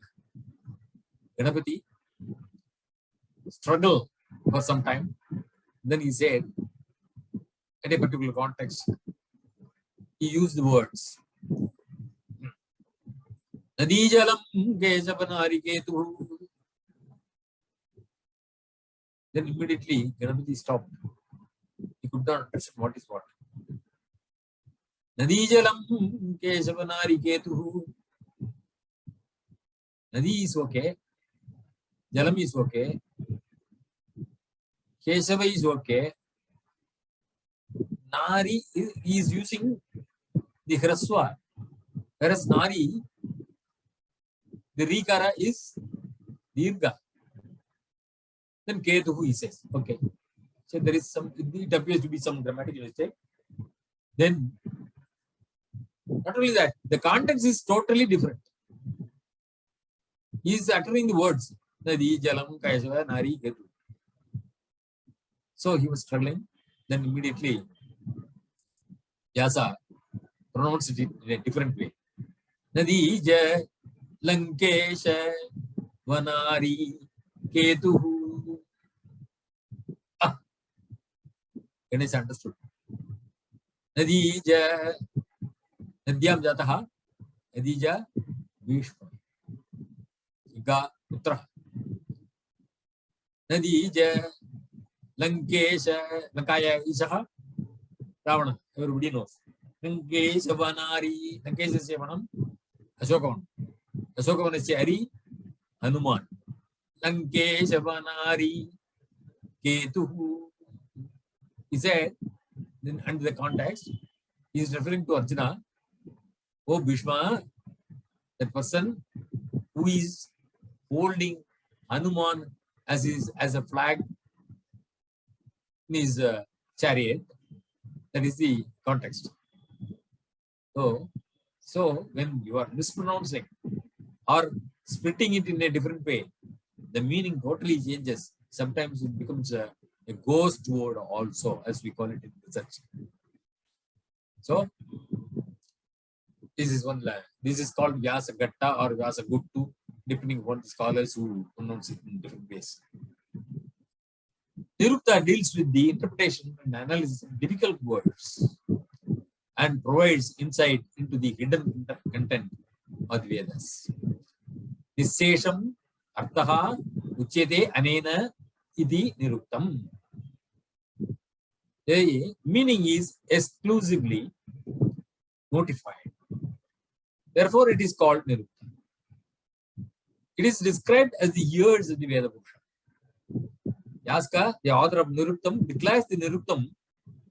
Ganapati struggle for some time. Then he said, at a particular context, he used the words. Nadijalam Keshavanari Ketu. Then immediately Ganapati stopped. He could not understand what is what. Nadijalam Keshavanari Ketu. Nadi is okay. Jalam is okay. Keshava is okay. Nari is using the Hraswa. Whereas Nari, the Rikara is Dirga. Then Ketuhu he says. Okay. So there is some, it appears to be some grammatical mistake. Then, not only that, the context is totally different. He is uttering the words. Nadi, Jalam, Keshava, Nari, Ketu. So he was struggling. Then immediately, Vyasa pronounced it in a different way. Nadi, Ja, Lankesha, Vanari, Ketuhu. Ganesh understood. Nadija, Nadyam Jataha, Nadija, Vishma. Iga Putra. Nadija, Lankesha, Lankaya Isaha, Ravana. Everybody knows. Lankesha Vanari, Lankesha Sevanam, Ashokavan. Ashokavan is Ari, Hanuman. Lankesha Vanari, Ketuhu. He said, then under the context, he is referring to Arjuna. Oh Bhishma, that person who is holding Hanuman as a flag in his chariot. That is the context. So when you are mispronouncing or splitting it in a different way, the meaning totally changes. Sometimes it becomes a ghost word also, as we call it in research. So this is one line. This is called Vyasa Gatta or Vyasa Guttu, depending on the scholars who pronounce it in different ways. Nirukta deals with the interpretation and analysis of difficult words and provides insight into the hidden content of the Vedas. Nissesham artaha uchyate anena iti niruktam. The meaning is exclusively notified. Therefore, it is called niruktam. It is described as the ears of the Veda Purusha. Yaska, the author of Niruktam, declares the Niruktam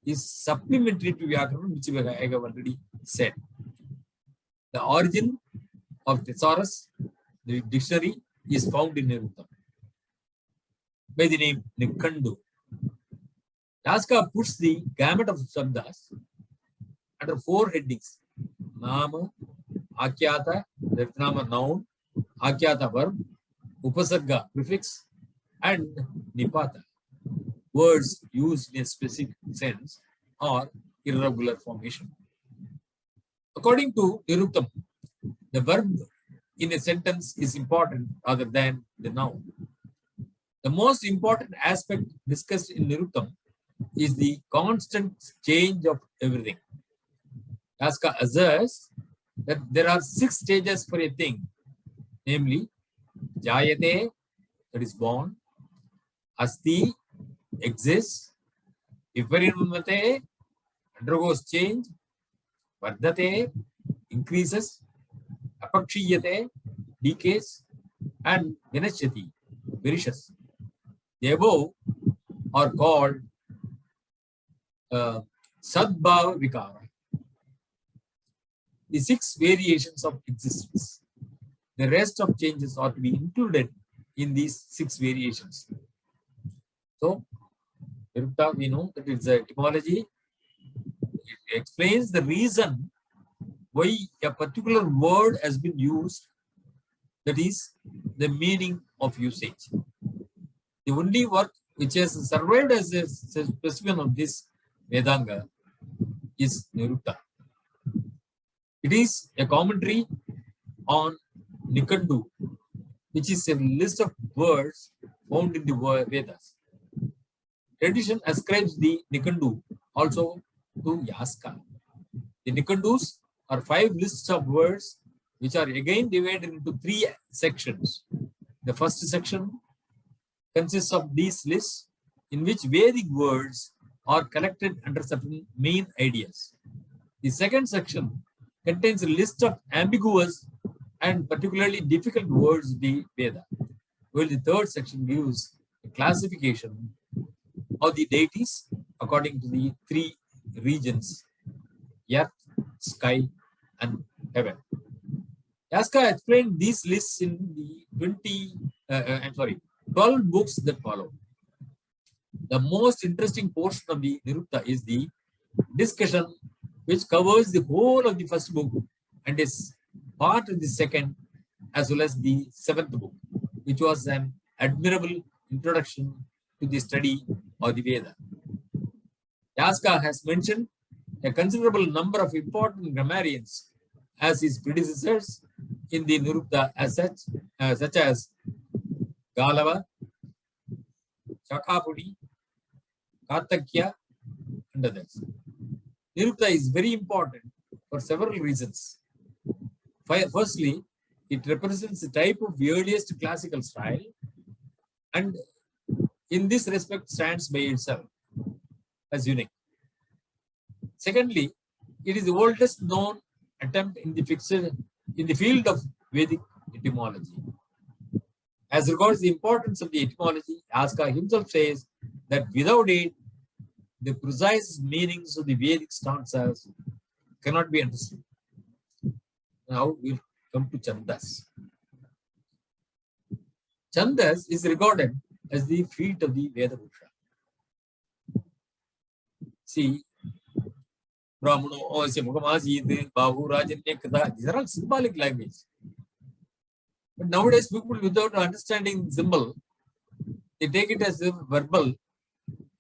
is supplementary to Vyakaran, which I have already said. The origin of thesaurus, the dictionary, is found in Niruktam by the name Nikandu. Yaska puts the gamut of Shabdas under 4 headings: Nama, Akyata, that Nama noun, Akyata verb, Upasarga prefix, and Nipata, words used in a specific sense or irregular formation. According to Niruktam, the verb in a sentence is important rather than the noun. The most important aspect discussed in Niruktam is the constant change of everything. Yaska asserts that there are 6 stages for a thing, namely Jayate, that is born, Asti, exists, Viparinamate, undergoes change, Vardhate, increases, Apakshiyate, decays, and Vinashyati, perishes. The above are called Sadbhava Vikara. The 6 variations of existence. The rest of changes are to be included in these 6 variations. So, Nirukta, we know that it's a etymology. It explains the reason why a particular word has been used, that is the meaning of usage. The only work which has survived as a specimen of this Vedanga is Nirukta. It is a commentary on Nikandu, which is a list of words found in the Vedas. Tradition ascribes the Nikandu also to Yaska. The Nikandus are 5 lists of words which are again divided into 3 sections. The first section consists of these lists in which Vedic words are collected under certain main ideas. The second section contains a list of ambiguous and particularly difficult words in the Veda, while the third section gives a classification of the deities according to the 3 regions: earth, sky, and heaven. Yaska explained these lists in the 12 books that follow. The most interesting portion of the Nirukta is the discussion, which covers the whole of the first book and is part of the second as well as the 7th book, which was an admirable introduction to the study of the Veda. Yaska has mentioned a considerable number of important grammarians as his predecessors in the Nirukta as such as Galava, Chakapudi, Kartakya, and others. Nirukta is very important for several reasons. Firstly, it represents the type of the earliest classical style, and in this respect stands by itself as unique. Secondly, it is the oldest known attempt in the field of Vedic etymology. As regards the importance of the etymology, Yaska himself says that without it, the precise meanings of the Vedic stanzas cannot be understood. Now we'll come to Chandas. Chandas is regarded as the feet of the Veda Purusha. See, Brahmano, Osya, Mukamasi, Bahu, Rajanya, Katha, these are all symbolic language. But nowadays, people without understanding symbol, they take it as a verbal,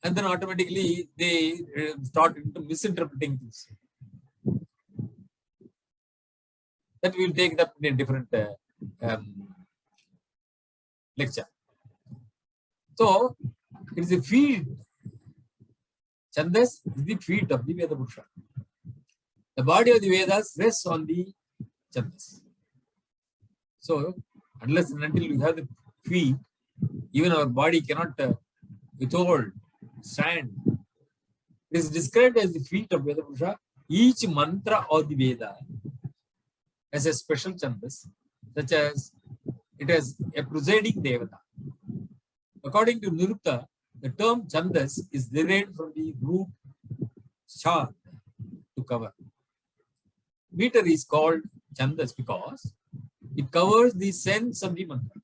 and then automatically they start into misinterpreting things. That we will take it up in a different lecture. So, it is a field. Chandas is the feet of the Veda Purusha. The body of the Vedas rests on the Chandas. So, unless and until we have the feet, even our body cannot withhold, stand. It is described as the feet of Veda Purusha. Each mantra of the Veda has a special Chandas, such as it has a presiding Devata. According to Nirukta, the term Chandas is derived from the root Chad, to cover. Meter is called Chandas because it covers the sense of the mantra.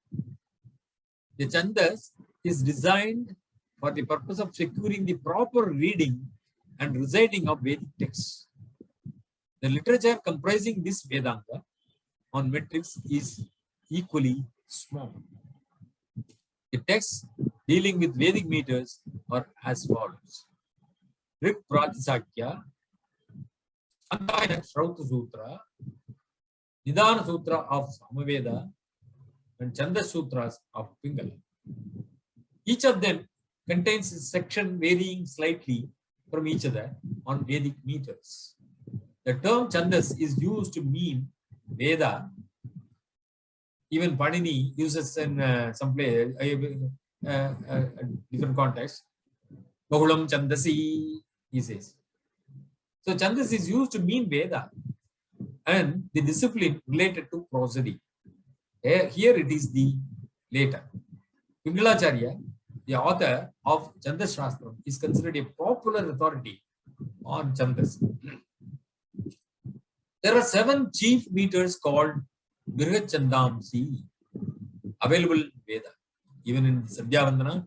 The Chandas is designed for the purpose of securing the proper reading and reciting of Vedic texts. The literature comprising this Vedanga on metrics is equally small. The texts dealing with Vedic meters are as follows: Rik Pratisakya, Andayana Shrauta Sutra, Nidana Sutra of Samaveda, and Chandas Sutras of Pingala. Each of them contains a section varying slightly from each other on Vedic meters. The term Chandas is used to mean Veda. Even Panini uses in some place, different context. Bahulam Chandasi, he says. So Chandas is used to mean Veda and the discipline related to prosody. Here it is the later. Pingalacharya, the author of Chandas Shastra, is considered a popular authority on Chandas. There are 7 chief meters called Brihat Chandamsi available in Veda. Even in Sandhya Vandana,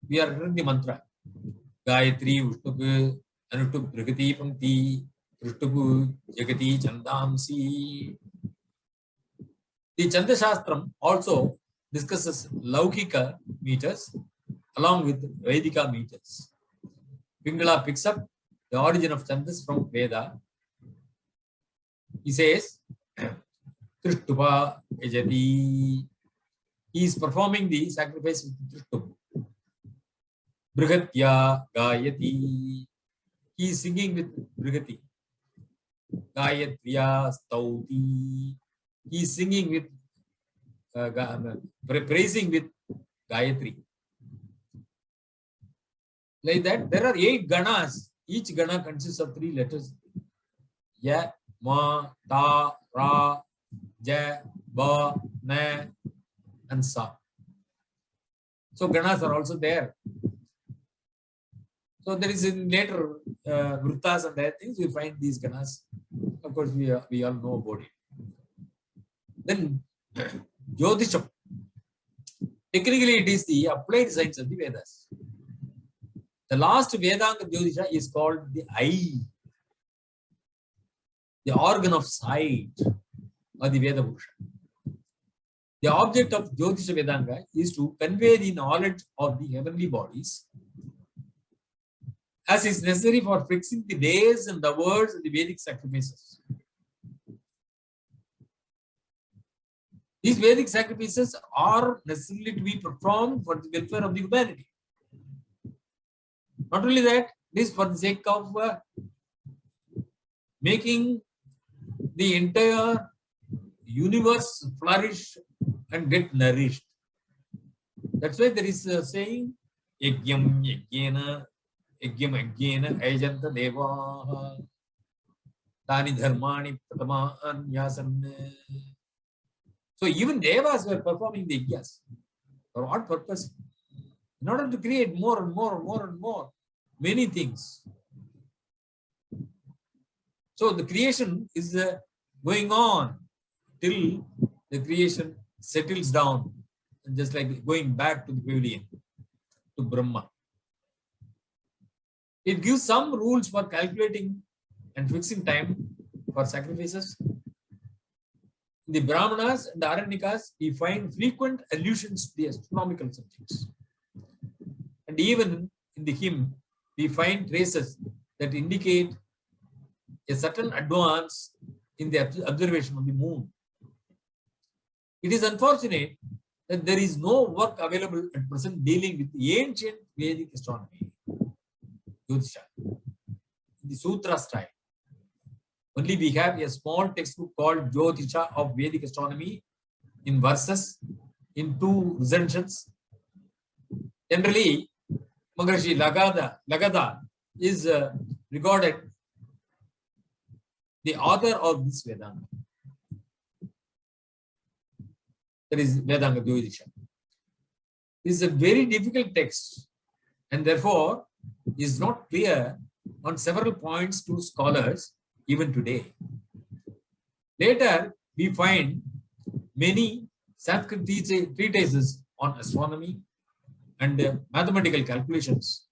we are hearing the mantra. Gayatri, Ushtup, Anushtup, Brigati, Pankti, Ushtup, Jagati, Chandamsi. The Chanda Shastram also discusses Laukika meters along with Vedika meters. Pingala picks up the origin of Chandas from Veda. He says, Trishtupa Ejati. He is performing the sacrifice with Trishtupa. Brihatya Gayati. He is singing with Brigati. Gayatya Stauti. He is singing with, praising with Gayatri. Like that, there are 8 ganas. Each gana consists of 3 letters. Ya, Ma, Ta, Ra, Ja, Ba, Na, and Sa. So ganas are also there. So there is in later Vrittas and other things, we find these ganas. Of course, we all know about it. Then Jyotisham. Technically, it is the applied science of the Vedas. The last Vedanga Jyotisha is called the eye, the organ of sight, or the Veda Purusha. The object of Jyotisha Vedanga is to convey the knowledge of the heavenly bodies as is necessary for fixing the days and the hours of the Vedic sacrifices. These Vedic sacrifices are necessarily to be performed for the welfare of the humanity. Not only that, it is for the sake of making the entire universe flourish and get nourished. That's why there is a saying, Yagyam Yagyena, Yagyam Yagyena, Ajanta Deva, Tani Dharmani Pratama Anyasan. So even Devas were performing the Yajnas. For what purpose? In order to create more and more and more and more, many things. So the creation is going on till the creation settles down, just like going back to the pavilion, to Brahma. It gives some rules for calculating and fixing time for sacrifices. In the Brahmanas and the Aranyakas, we find frequent allusions to the astronomical subjects. And even in the hymn, we find traces that indicate a certain advance in the observation of the moon. It is unfortunate that there is no work available at present dealing with the ancient Vedic astronomy, Jyotisha, in the Sutra style. Only we have a small textbook called Jyotisha of Vedic astronomy in verses, in 2 recensions. Generally, Maharishi Lagada is regarded the author of this Vedanga. That is Vedanga Jyotisha. This is a very difficult text and therefore is not clear on several points to scholars even today. Later, we find many Sanskrit treatises on astronomy and mathematical calculations.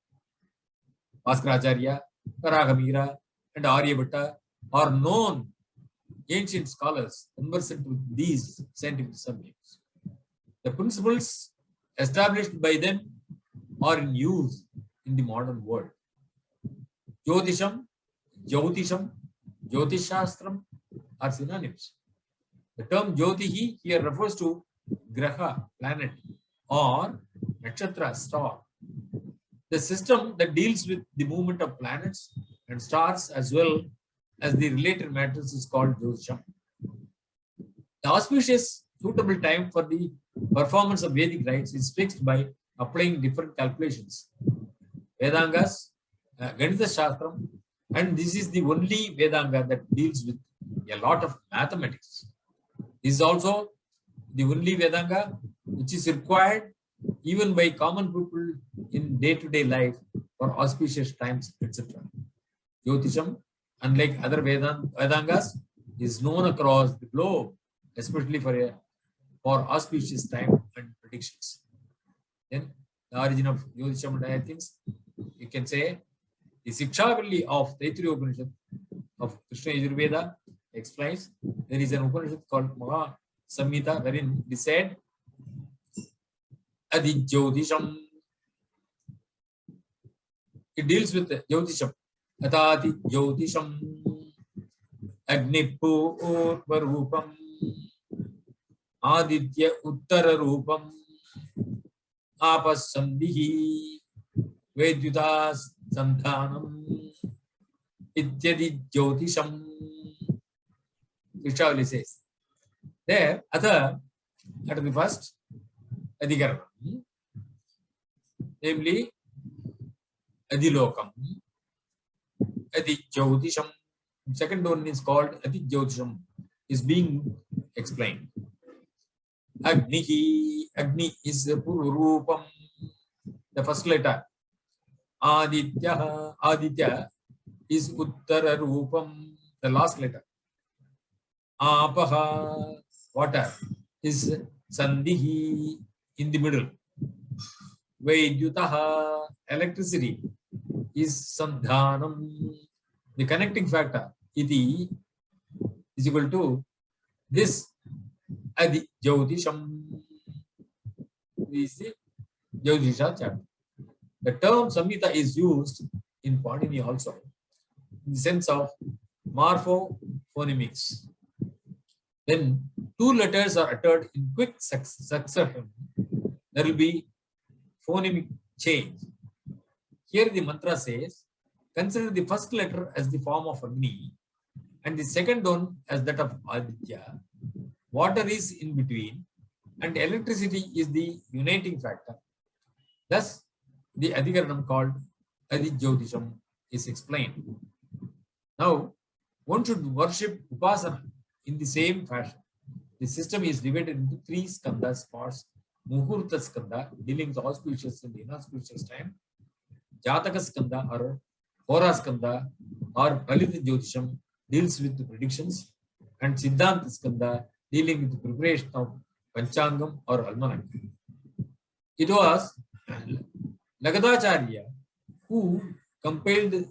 Bhaskaracharya, Karaghamira, and Aryabhatta are known ancient scholars conversant with these scientific subjects. The principles established by them are in use in the modern world. Jyotisham, Jyotisham, Jyotishastram are synonyms. The term Jyotihi here refers to Graha, planet, or Nakshatra, star. The system that deals with the movement of planets and stars as well as the related matters is called Jyotisham. The auspicious, suitable time for the performance of Vedic rites is fixed by applying different calculations. Vedangas, Ganitha Shastram, and this is the only Vedanga that deals with a lot of mathematics. This is also the only Vedanga which is required even by common people in day-to-day life for auspicious times, etc. Jyotisham, unlike other Vedangas, is known across the globe, especially for auspicious time and predictions. Then the origin of Jyotisham and other things, you can say the Sikshavali of Taittiriya Upanishad of Krishna Yajurveda explains there is an Upanishad called Maha Samhita wherein it is said Adi Jyotisham. It deals with Jyotisham. Atati Jyotisham Agnipurva Rupam Aditya Uttara Rupam Apasandhihi Vedyutas Santhanam Ityadi Jyotisham. Krishavali says. There, at the first Adhikaranam, namely Adilokam, Adi Jyotisham. Second one is called Adi Jyotisham, is being explained. Agnihi, Agni is the Pururupam, the first letter. Aditya, Aditya is Uttara Rupam, the last letter. Apaha, water, is Sandhihi, in the middle. Vedyutaha, electricity, is Sandhanam, the connecting factor. Iti is equal to this Adi Jyotisham. This is the Jyotisha chapter. The term Samhita is used in Panini also, in the sense of morphophonemics. When two letters are uttered in quick succession, there will be phonemic change. Here the mantra says, consider the first letter as the form of Agni and the second one as that of Aditya. Water is in between and electricity is the uniting factor. Thus, the Adhikaranam called Adi Jyotisham is explained. Now, one should worship Upasana in the same fashion. The system is divided into three skandhas parts. Muhurta skandha, dealing with auspicious and inauspicious time. Jataka skandha or Hora skandha or Palita Jyotisham deals with the predictions. And Siddhanta skandha dealing with the preparation of Panchangam or Almanak. It was Lagadacharya who compiled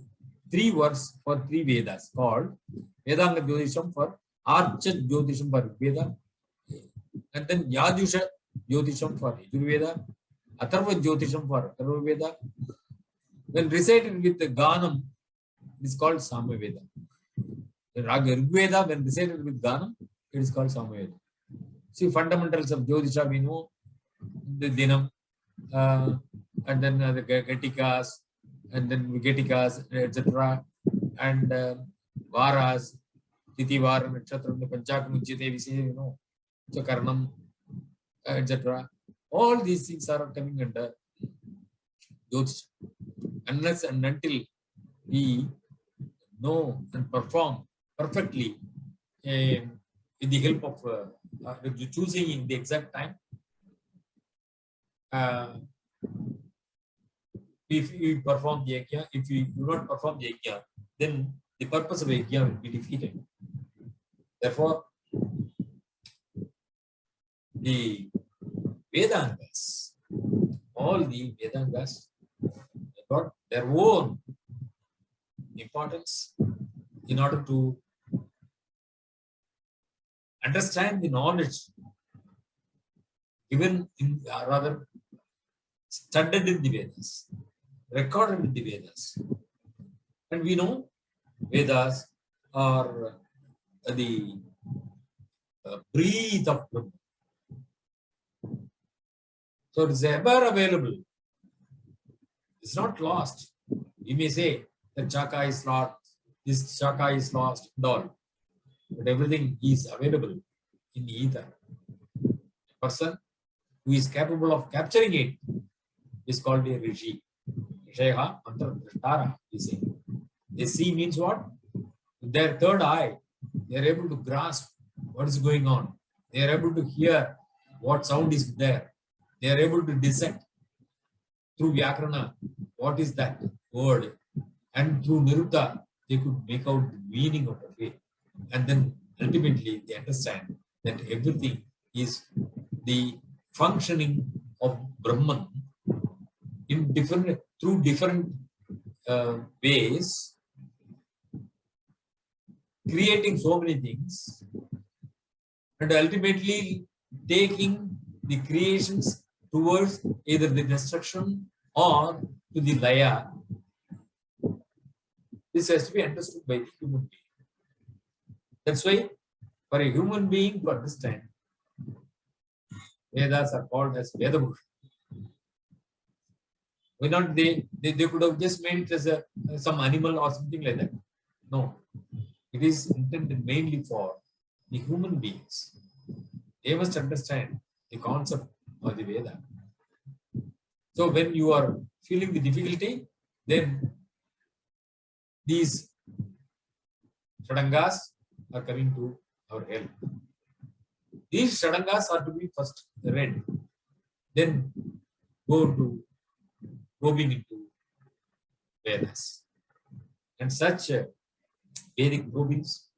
3 works for 3 Vedas called Vedanga Jyotisham for Archa Jyotisham for Veda, and then Yadusha Jyotisham for Yajurveda, Atharva Jyotisham for Atharva Veda. When recited with the Ganam, it is called Samaveda. The Rigveda, when recited with Ganam, it is called Samaveda. See, fundamentals of Jyotisha we know, the Dinam, and then the Gatikas, and then Vigatikas, etc. And Varas, Titi Vara, Nakshatra, Panchakam, Chite, we say, you know, so Karnam, etc. All these things are coming under Jyotisha. Unless and until we know and perform perfectly with the help of choosing in the exact time, if we perform the yajna, if we do not perform the yajna, then the purpose of yajna will be defeated. Therefore, the Vedangas, all the Vedangas, got their own importance in order to understand the knowledge given in, rather studied in the Vedas, recorded in the Vedas. And we know Vedas are the breath of Brahma. So it is ever available. It's not lost. You may say that Chaka is lost, this Chaka is lost, and all. But everything is available in the ether. A person who is capable of capturing it is called a Rishi. Rishayaha Antardrashtara, we say. They see means what? With their third eye, they are able to grasp what is going on. They are able to hear what sound is there. They are able to dissect through Vyakarana what is that word, and through Nirukta they could make out the meaning of the way, and then ultimately they understand that everything is the functioning of Brahman in through different ways, creating so many things, and ultimately taking the creations towards either the destruction or to the laya. This has to be understood by the human being. That's why for a human being to understand, Vedas are called as Vedabhush. Why not they could have just made it as some animal or something like that. No, it is intended mainly for the human beings. They must understand the concept of the Veda. So when you are feeling the difficulty, then these Shadangas are coming to our help. These Shadangas are to be first read, then go probing into Vedas. And such Vedic probings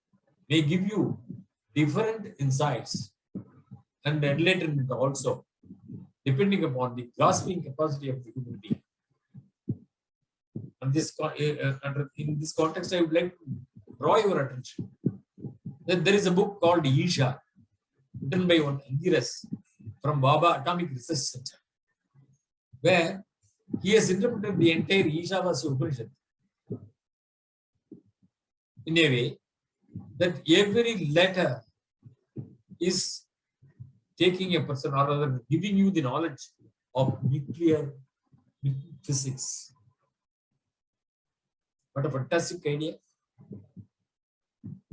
may give you different insights and enlightenment also, depending upon the grasping capacity of the human being. And in this context, I would like to draw your attention that there is a book called Isha, written by one Angiras from Baba Atomic Research Center, where he has interpreted the entire Ishavasya Upanishad in a way that every letter is taking a person, or rather giving you the knowledge of nuclear physics. What a fantastic idea.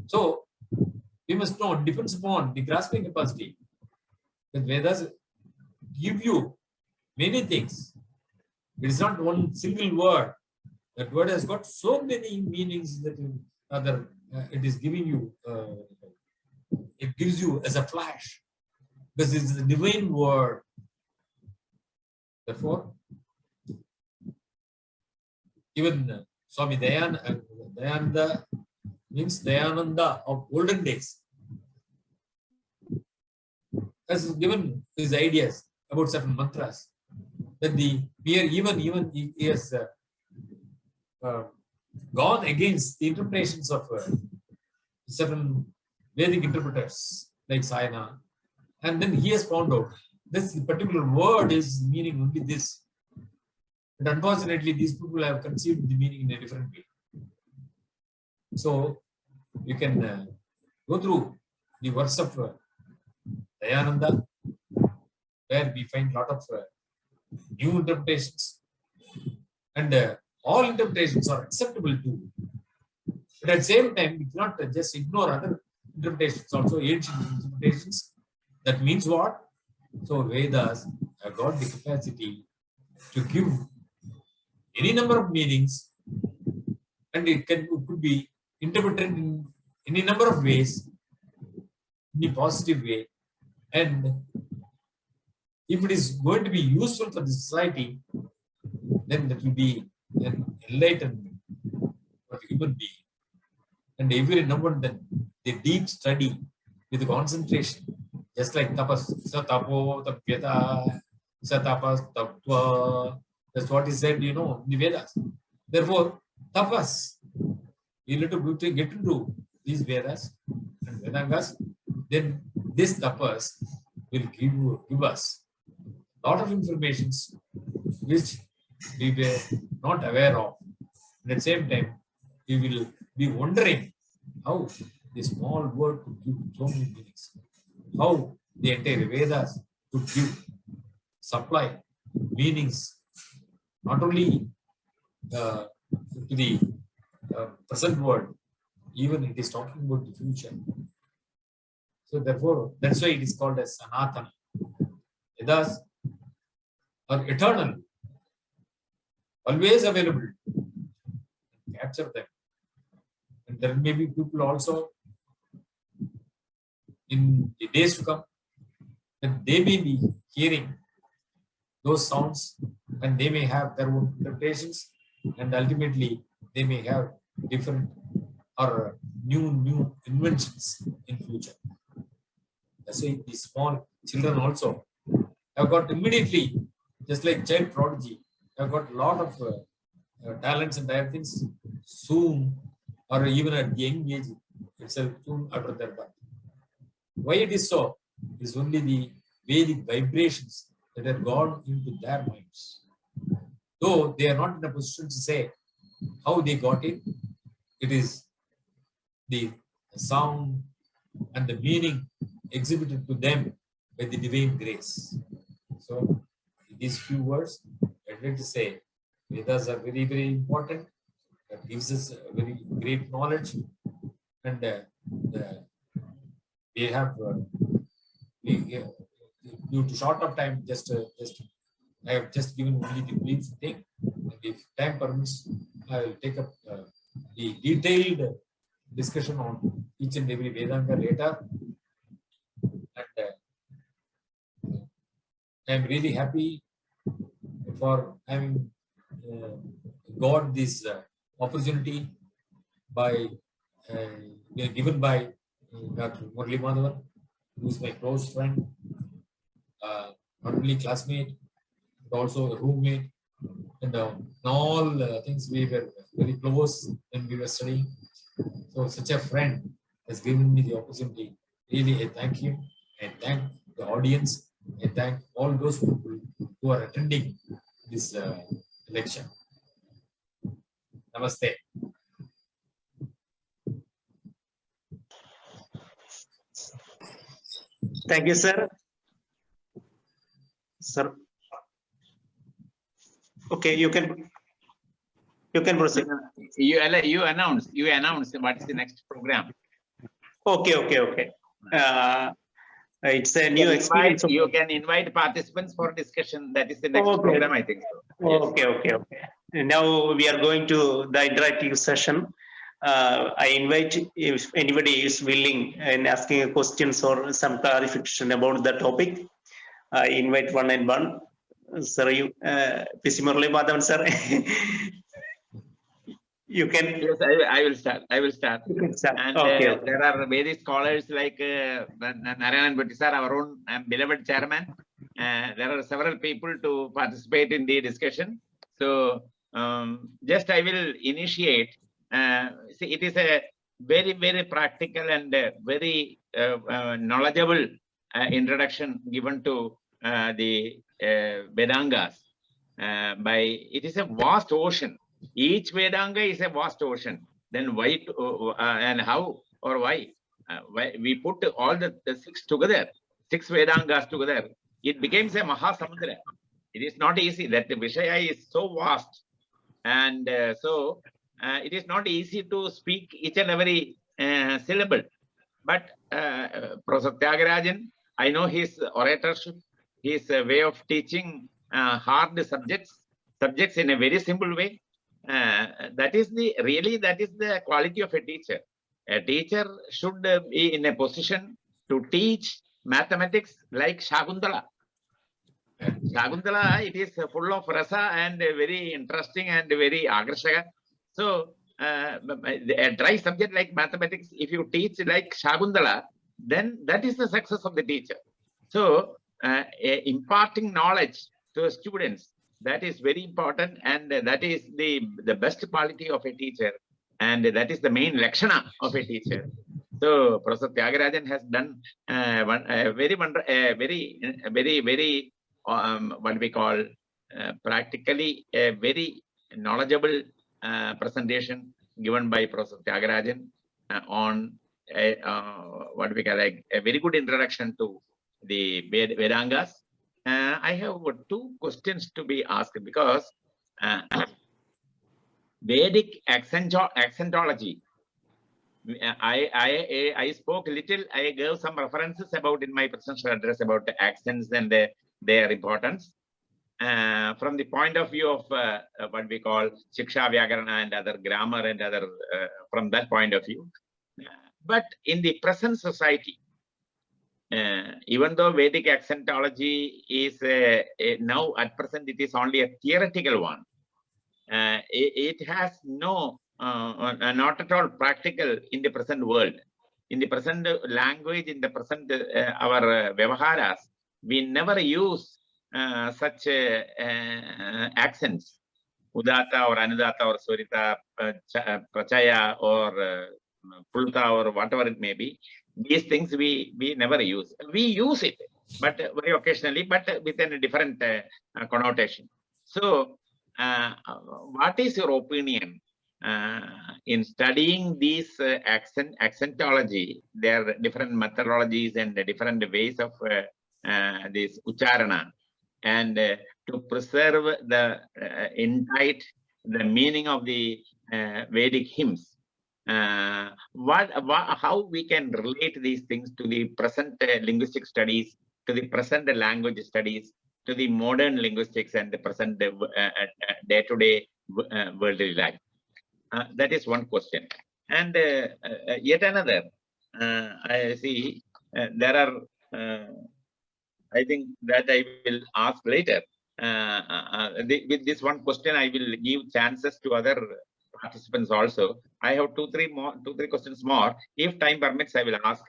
So, we must know, it depends upon the grasping capacity. The Vedas give you many things. It is not one single word. That word has got so many meanings that it is giving you, it gives you as a flash. Because it is the divine word. Therefore, even Swami Dayananda means Dayananda of olden days has given his ideas about certain mantras. That even he has gone against the interpretations of certain Vedic interpreters like Sayana, and then he has found out this particular word is meaning only this. But unfortunately, these people have conceived the meaning in a different way. So you can go through the works of Dayananda, where we find a lot of new interpretations, and all interpretations are acceptable too. But at the same time, we cannot just ignore other interpretations, also ancient interpretations. That means what? So Vedas have got the capacity to give any number of meanings, and it could be interpreted in any number of ways, in a positive way. And if it is going to be useful for the society, then that will be an enlightenment for the human being. And every now and then, the deep study with concentration, just like tapas, satapo, tapyata, satapas, tapva. That's what is said, in the Vedas. Therefore, tapas, we need to get into these Vedas and Vedangas. Then this tapas will give us a lot of information which we were not aware of. And at the same time, we will be wondering how this small word could give so many meanings. How the entire Vedas could supply meanings not only to the present world, even it is talking about the future. So therefore, that's why it is called as Sanatana. Vedas are eternal, always available. Capture them. And there may be people also in the days to come that they may be hearing those sounds, and they may have their own interpretations, and ultimately they may have different or new inventions in future. That's why these small children also have got immediately, just like child prodigy, have got a lot of talents and other things soon, or even at young age itself, soon after their birth. Why it is so? It is only the Vedic vibrations that have gone into their minds. Though they are not in a position to say how they got it, it is the sound and the meaning exhibited to them by the divine grace. So, in these few words, I'd like to say Vedas are very, very important. That gives us a very great knowledge, and we have due to short of time, I have just given only the brief thing. And if time permits, I will take up the detailed discussion on each and every Vedanga later. And I am really happy for having got this opportunity given by Dr. Murli Madhavan, who is my close friend, not only classmate, but also a roommate, and all things we were very close when we were studying. So such a friend has given me the opportunity. Really, I thank him. I thank the audience. I thank all those people who are attending this lecture. Namaste. Thank you, sir. Sir. Okay, you can proceed. You announce what's the next program. Okay. It's a new experience. You can invite participants for discussion. That is the next program, I think so. Okay. Now we are going to the interactive session. I invite if anybody is willing and asking questions or some clarification about the topic. I invite one and one. Sir, you, Pisimurli Madhavan, sir. You can. Yes, I will start. You can start. And Okay. there are various scholars like Narayanan Bhatti sir, our own beloved chairman. There are several people to participate in the discussion. So just I will initiate. See, it is a very, very practical and very knowledgeable introduction given to the Vedangas. It is a vast ocean. Each Vedanga is a vast ocean. Then why and how or why we put all the six together, six Vedangas together, it becomes a Mahasamudra. It is not easy. That the Vishaya is so vast, and so it is not easy to speak each and every syllable. But Professor THIAGARAJAN, I know his oratorship, his way of teaching hard subjects in a very simple way. That is the quality of a teacher. A teacher should be in a position to teach mathematics like Shakuntala. Shakuntala, it is full of rasa and very interesting and very agrashaka. So a dry subject like mathematics, if you teach like Shakuntala, then that is the success of the teacher. So imparting knowledge to students, that is very important, and that is the best quality of a teacher, and that is the main lakshana of a teacher. So Professor THIAGARAJAN has done very what we call practically a very knowledgeable presentation given by Professor THIAGARAJAN on what we call like a very good introduction to the Vedangas. I have two questions to be asked because Vedic accentology. I spoke a little. I gave some references about in my presidential address about the accents and their importance from the point of view of what we call Shiksha, Vyakarana, and other grammar and other from that point of view. But in the present society, even though Vedic accentology is now at present, it is only a theoretical one. It has no, not at all practical in the present world. In the present language, in the present our Vyavaharas, we never use such accents, Udata or Anudata or Swarita, Prachaya or Pulta or whatever it may be. These things we never use. We use it, but very occasionally, but with a different connotation. So, what is your opinion in studying these accentology? There are different methodologies and different ways of this ucharana, and to preserve the insight, the meaning of the Vedic hymns. How we can relate these things to the present linguistic studies, to the present language studies, to the modern linguistics and the present day-to-day worldly life? That is one question. And yet another, I see there are, I think that I will ask later. With this one question, I will give chances to other participants also. I have two, three questions more. If time permits, I will ask.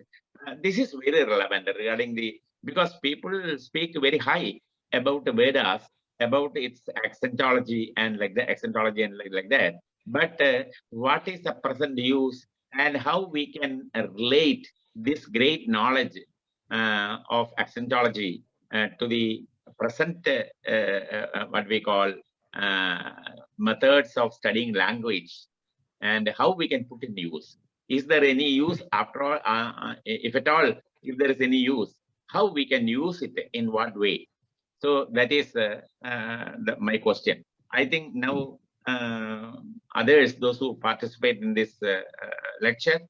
This is very relevant regarding because people speak very high about the Vedas, about its accentology and like the accentology and like that. But what is the present use and how we can relate this great knowledge of accentology to the present what we call methods of studying language, and how we can put in use? Is there any use after all? If at all, if there is any use, how we can use it, in what way? So that is my question. I think now others, those who participate in this lecture,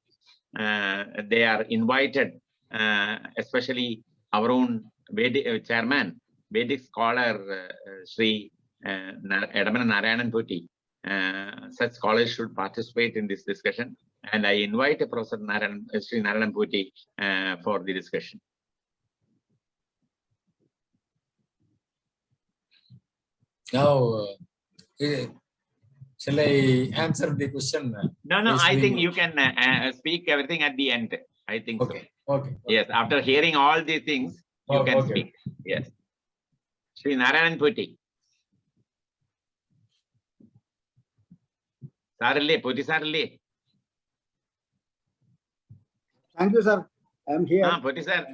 they are invited, especially our own Vedic chairman, Vedic scholar, Sri Edamana Narayanan Putti. Such scholars should participate in this discussion, and I invite Professor Sri Narayanan Putti for the discussion. Now, shall I answer the question? No, I think you can speak everything at the end. I think okay. so. Okay. Yes, after hearing all these things, you can speak. Yes. Sri Narayanan Putti. Putti Sarale. Thank you, sir. I am here. Putti sir,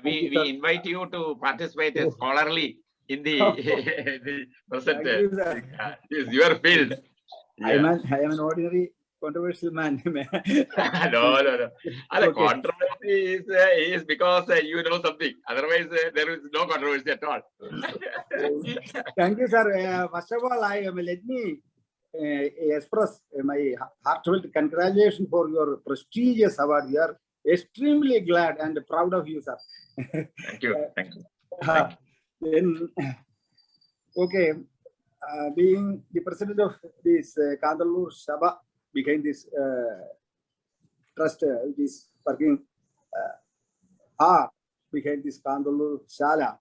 we invite you to participate scholarly in the, the present. Is your field. Yeah. I am an ordinary controversial man. No. The controversy is because you know something. Otherwise, there is no controversy at all. Thank you, sir. First of all, let me express my heartfelt congratulations for your prestigious award. We are extremely glad and proud of you, sir. Thank you. Thank you. Then, okay, being the president of this Kandalur Sabha, behind this trust, which is working hard behind this Kandalur Shala,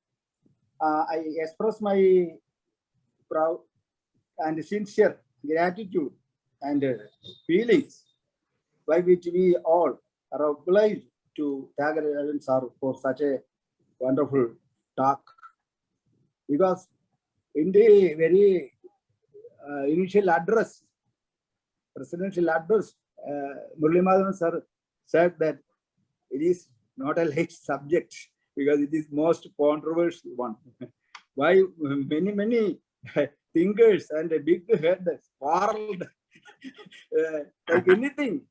I express my proud and sincere gratitude and feelings by which we all are obliged to THIAGARAJAN sir for such a wonderful talk. Because in the very initial address, presidential address, Murali Madhavan sir said that it is not a light subject because it is most controversial one. Why many thinkers and big heads quarreled like anything.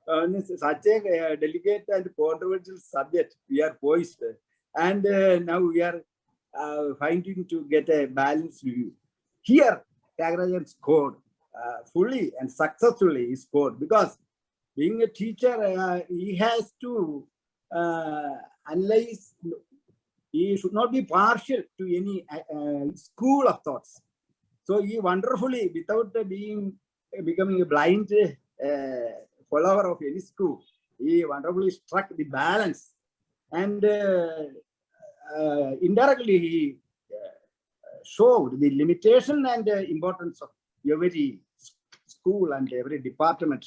On such a delicate and controversial subject, we are poised, and now we are finding to get a balanced view. Here, THIAGARAJAN scored fully and successfully scored, because being a teacher, he has to analyze. He should not be partial to any school of thoughts. So he wonderfully, without becoming a blind follower of any school, he wonderfully struck the balance and indirectly he showed the limitation and importance of every school and every department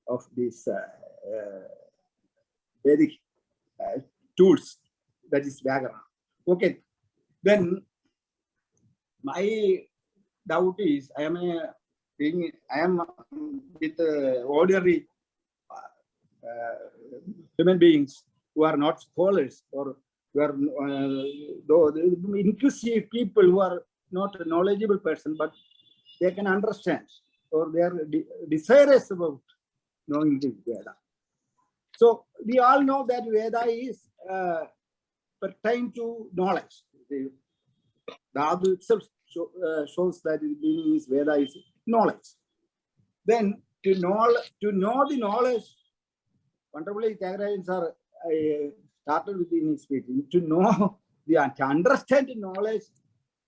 of these Vedic tools, that is Vyakara. Okay, then my doubt is I am with ordinary human beings who are not scholars, or who are the inclusive people who are not a knowledgeable person, but they can understand, or they are desirous about knowing the Veda. So we all know that Veda is pertain to knowledge. The Dhatu itself shows that the meaning is Veda is knowledge. Then to know the knowledge, wonderfully THIAGARAJAN sir started with in his speaking. To know to understand the knowledge,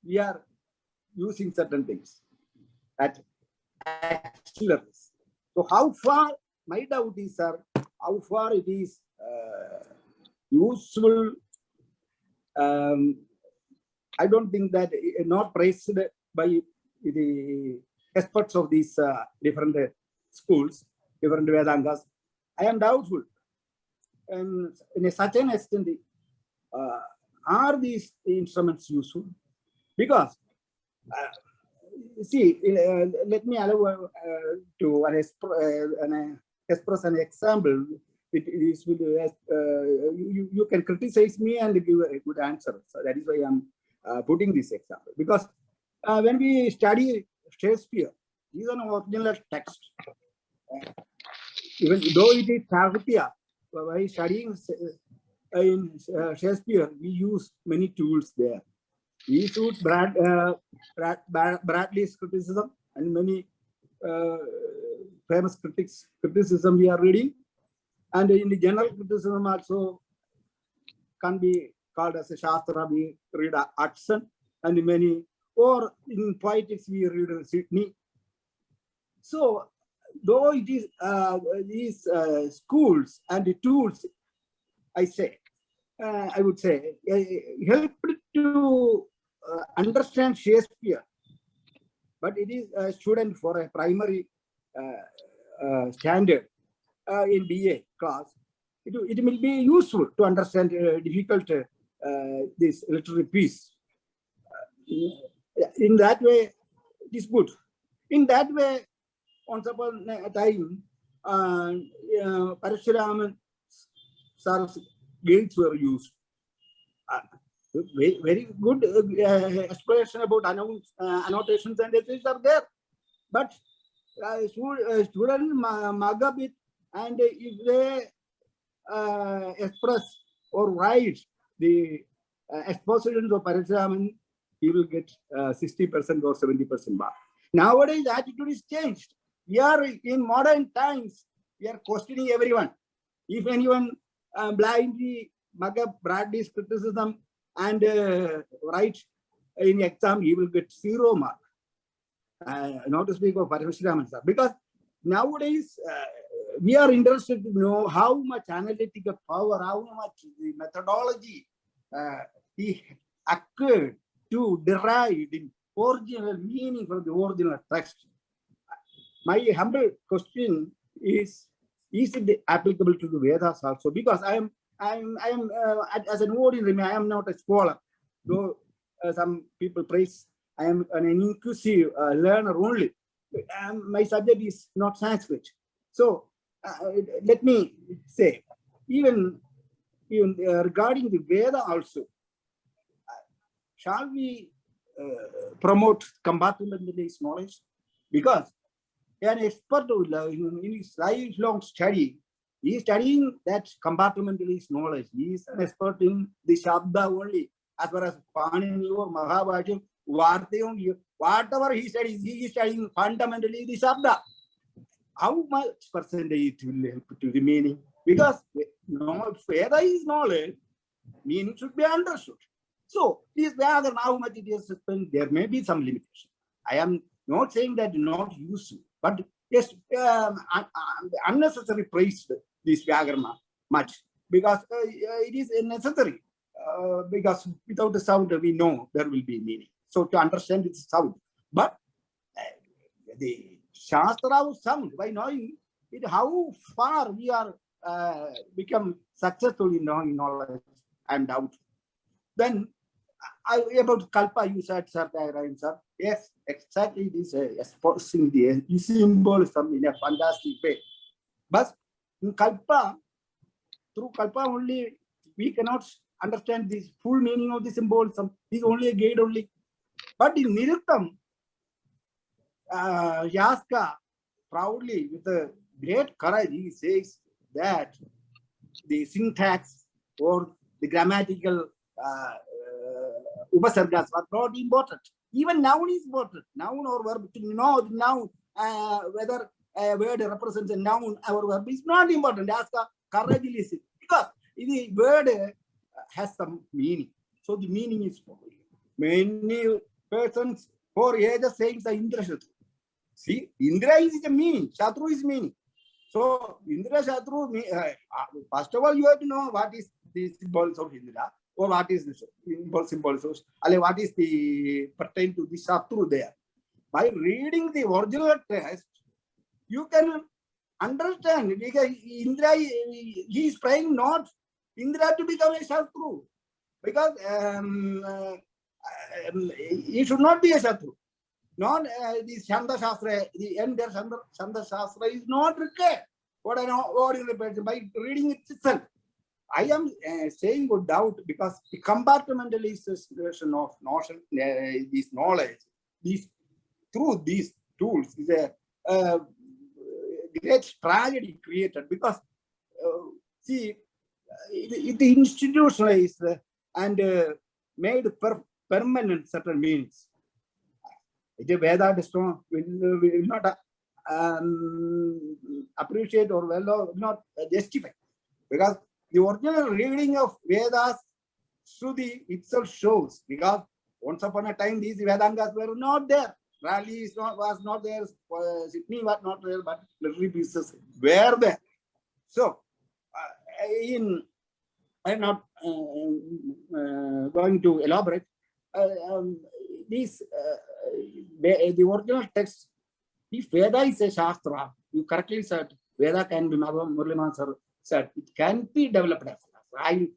we are using certain things at levels. So how far, my doubt is, sir, how far it is useful. I don't think that not praised by the experts of these different schools, different Vedangas. I am doubtful. And in such an extent, are these instruments useful? Because, see, let me allow to express an example. You can criticize me and give a good answer. So that is why I'm putting this example. Because when we study Shakespeare, these are an original text. Even though it is Sahitya, by studying in Shakespeare, we use many tools there. We use Bradley's criticism and many famous criticism we are reading. And in the general criticism also can be called as a Shastra, we read Hudson and many, or in poetics we read Sidney. So though it is these schools and the tools, I would say, help to understand Shakespeare, but it is a student for a primary standard in BA class. It will be useful to understand difficult this literary piece. In that way, it is good. In that way, once upon a time, Parashuraman sir's gates were used. Very good explanation about annotations and essays are there. But student mug up it, and if they express or write the expositions of Parashuraman, he will get 60% or 70% mark. Nowadays, the attitude is changed. We are in modern times. We are questioning everyone. If anyone blindly mug up Bradley's criticism and write in exam, he will get 0 mark. Not to speak of Parashuraman sir, because nowadays we are interested to know how much analytical power, how much the methodology he occurred to derive the original meaning from the original text. My humble question is it applicable to the Vedas also? Because I am as an ordinary, I am not a scholar. Though some people praise, I am an inclusive learner only. My subject is not Sanskrit. So let me say, even regarding the Veda also, shall we promote compartmentalized knowledge? Because an expert in his lifelong study, he is studying that compartmentalized knowledge. He is an expert in the Shabda only, as far as Panini or Mahabharata, whatever he studies, he is studying fundamentally the Shabda. How much percentage it will help to the meaning? Because Veda is knowledge, meaning should be understood. So, this Veda, how much it is spent, there may be some limitation. I am not saying that not useful, but yes, unnecessary praise this Vyakarna much. because it is necessary. Because without the sound, we know there will be meaning. So to understand its sound, but the Shastra of sound, by knowing it, how far we are become successful in knowing knowledge, I'm doubt. Then about Kalpa, you said, sir, Tyagarajan, sir. Yes, exactly. It is exposing the symbolism in a fantastic way. But in Kalpa, through Kalpa only, we cannot understand this full meaning of the symbolism. It is only a guide only. But in Niruttam, Yaska proudly, with a great courage, he says that the syntax or the grammatical upasargas are not important. Even noun is important. Noun or verb, to know the noun, whether a word represents a noun or verb is not important. Yaska courageously says, because the word has some meaning. So the meaning is many persons for ages saying the Indra Shatru. See, Indra is the meaning, Shatru is meaning. So Indra Shatru, first of all, you have to know what is the symbols of Indra, or what is the symbols of, what is the pertain to the Shatru there. By reading the original text, you can understand, because Indra, he is praying not Indra to become a Shatru, because he should not be a Shatru. Not the Shanda Shastra, the end there, Shanda Shastra is not required. What I know, what is the by reading it itself. I am saying with doubt, because the compartmentalization of notion, this knowledge, through these tools is a great tragedy created, because see, it institutionalized and made permanent certain meanings. The Veda will not appreciate or will not justify, because the original reading of Vedas, Shruti itself shows, because once upon a time these Vedangas were not there. Rally was not there, Sydney was not there, but literary pieces were there. So, I'm not going to elaborate. The original text, if Veda is a Shastra, you correctly said, Veda can be, Murliman sir said, it can be developed as a Shastra. I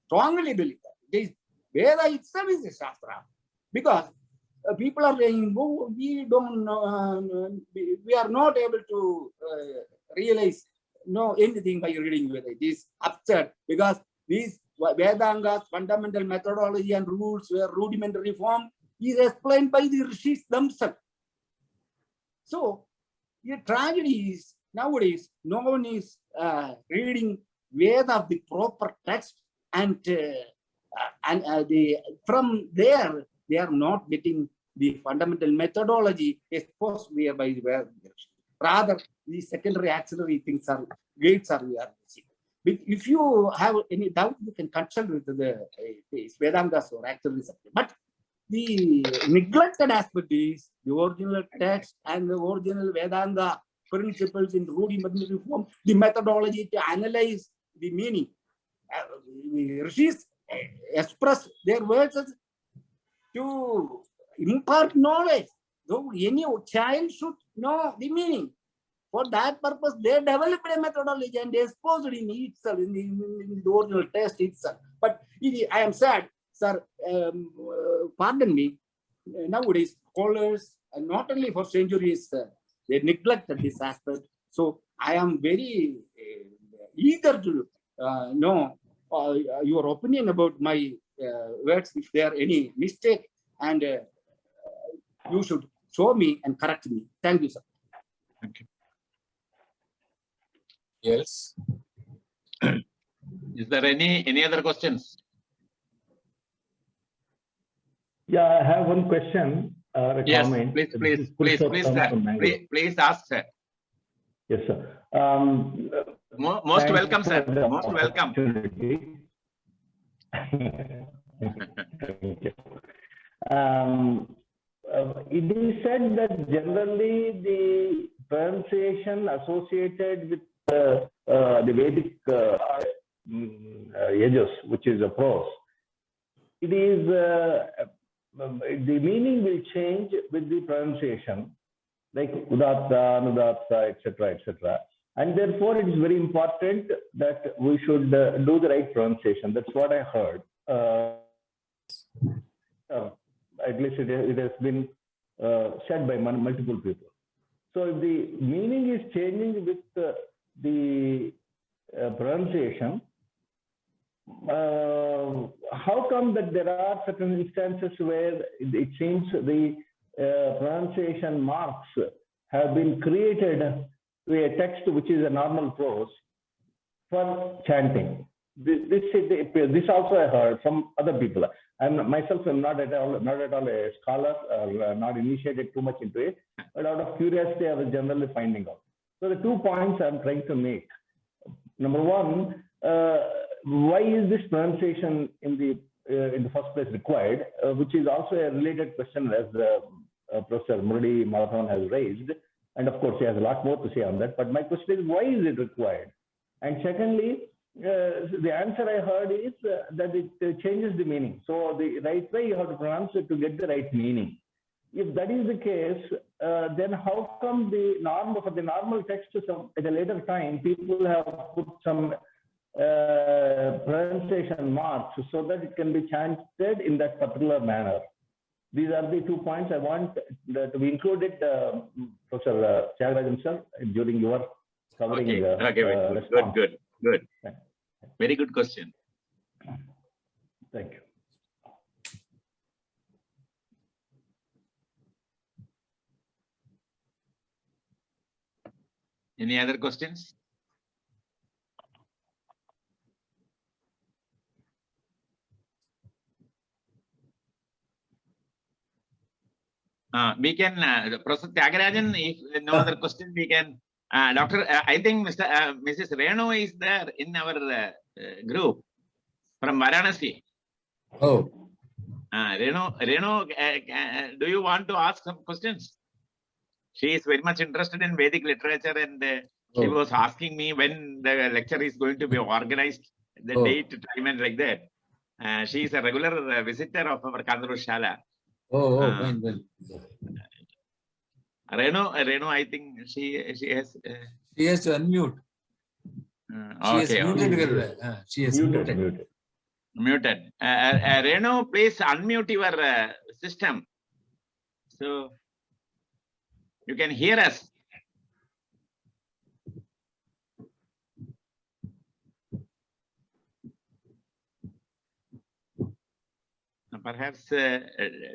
strongly believe that. Veda itself is a Shastra, because people are saying, oh, we don't know, we are not able to realize anything by reading Veda. It is absurd, because these Vedangas, fundamental methodology and rules were rudimentary form, is explained by the rishis themselves. So, the tragedy is nowadays no one is reading Veda, the proper text, and from there they are not getting the fundamental methodology exposed by the Veda. Rather, the secondary auxiliary things are gates are we are missing. If you have any doubt, you can consult with the Vedangas or auxiliary subject. But the neglected aspect is the original text and the original Vedanga principles in rudimentary form, the methodology to analyze the meaning. The rishis express their words to impart knowledge. So any child should know the meaning. For that purpose, they developed a methodology and they exposed it in itself, in the original text itself. But I am sad, sir, pardon me, nowadays scholars, not only for centuries, they neglected this aspect. So I am very eager to know your opinion about my words, if there are any mistake, and you should show me and correct me. Thank you, sir. Thank you. Yes. Is there any other questions? Yeah, I have one question. Yes, Comment. please ask, sir. Yes, sir. Most welcome, sir. Most welcome. It is said that generally the pronunciation associated with the Vedic yajus, which is a prose, it is the meaning will change with the pronunciation, like udatta, anudatta, etc., etc. And therefore, it is very important that we should do the right pronunciation. That's what I heard. At least it has been said by multiple people. So if the meaning is changing with the pronunciation, how come that there are certain instances where it seems the pronunciation marks have been created with a text which is a normal prose for chanting? This also I heard from other people. I'm myself am not at all a scholar or not initiated too much into it, but out of curiosity I was generally finding out. So the 2 points I'm trying to make. Number one, why is this pronunciation in the first place required, which is also a related question as Professor Murali Madhavan has raised, and of course he has a lot more to say on that. But my question is, why is it required? And secondly, the answer I heard is that it changes the meaning. So the right way you have to pronounce it to get the right meaning. If that is the case, then how come for the normal text at a later time, people have put some pronunciation marks so that it can be chanted in that particular manner? These are the 2 points I want to be included, Professor THIAGARAJAN sir, during your covering. Good. Very good question. Thank you. Any other questions? We can, Professor THIAGARAJAN, if no other question, we can. Doctor, I think Mrs. Reno is there in our group from Varanasi. Oh. Reno, do you want to ask some questions? She is very much interested in Vedic literature, and she was asking me when the lecture is going to be organized, the date, time, and like that. She is a regular visitor of our Kandharushala. Fine. Reno, I think she has. She has to unmute. She has muted. She has Muted. Reno, please unmute your system, so you can hear us. Perhaps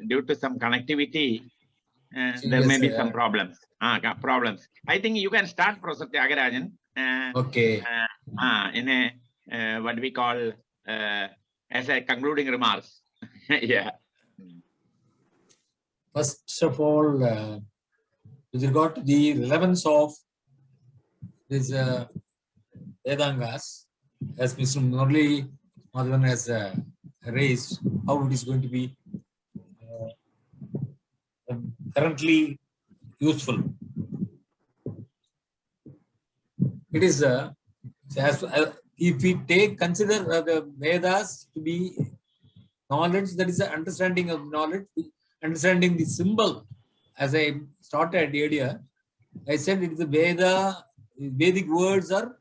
due to some connectivity, there may be some problems. I think you can start, Professor THIAGARAJAN. Okay. In a what we call as a concluding remarks. Yeah. First of all, with regard to the relevance of this Vedangas, as Mr. Murali Madhavan has raised, how it is going to be currently useful. It is if we consider the Vedas to be knowledge, that is the understanding of knowledge, understanding the symbol. As I started earlier, I said it is a Vedic words are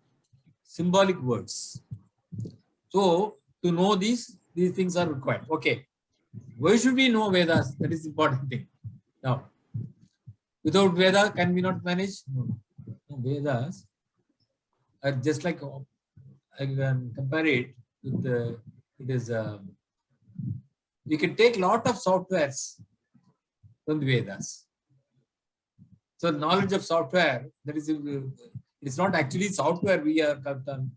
symbolic words. So to know these things are required. Okay. Why should we know Vedas? That is the important thing. Now, without Veda, can we not manage? No. Vedas are just like, I can compare it with we can take lot of softwares from the Vedas. So knowledge of software, that is, it's not actually software we are talking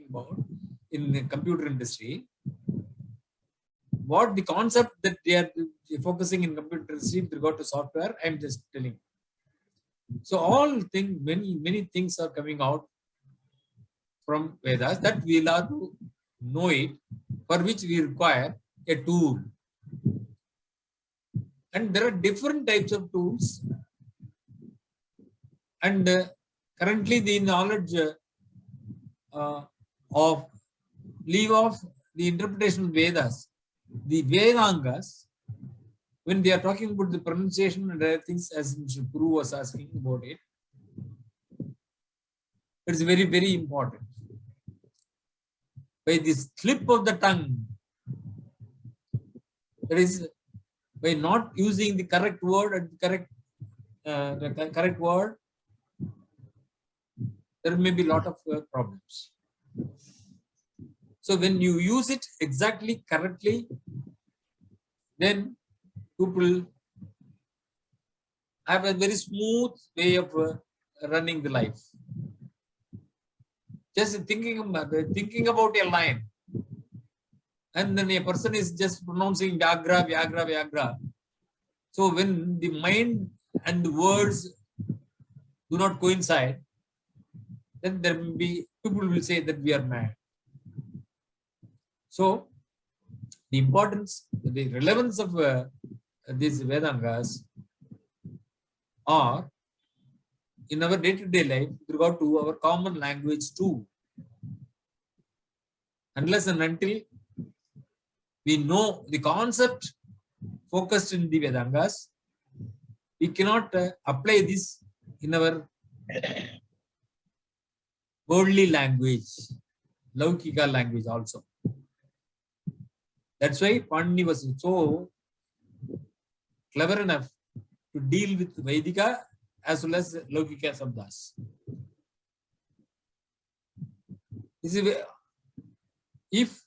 about in the computer industry. What the concept that they are focusing in computer industry with regard to software, I'm just telling. So all things, many things are coming out from Vedas that we'll have to know it, for which we require a tool. And there are different types of tools. And currently the knowledge of leave off the interpretation of Vedas. The Vedangas, when they are talking about the pronunciation and other things, as Guru was asking about it, it's very, very important. By the slip of the tongue, that is, by not using the correct word and the correct word, there may be a lot of problems. So when you use it exactly correctly, then people have a very smooth way of running the life. Just thinking about a line, and then a person is just pronouncing Vyagra, Vyagra, Vyagra. So when the mind and the words do not coincide, then there will be people will say that we are mad. So the importance, the relevance of these Vedangas are in our day-to-day life with regard to our common language too. Unless and until we know the concept focused in the Vedangas, we cannot apply this in our worldly language, Laukika language also. That's why Pandini was so clever enough to deal with Vedika as well as Laukika Sabdas. If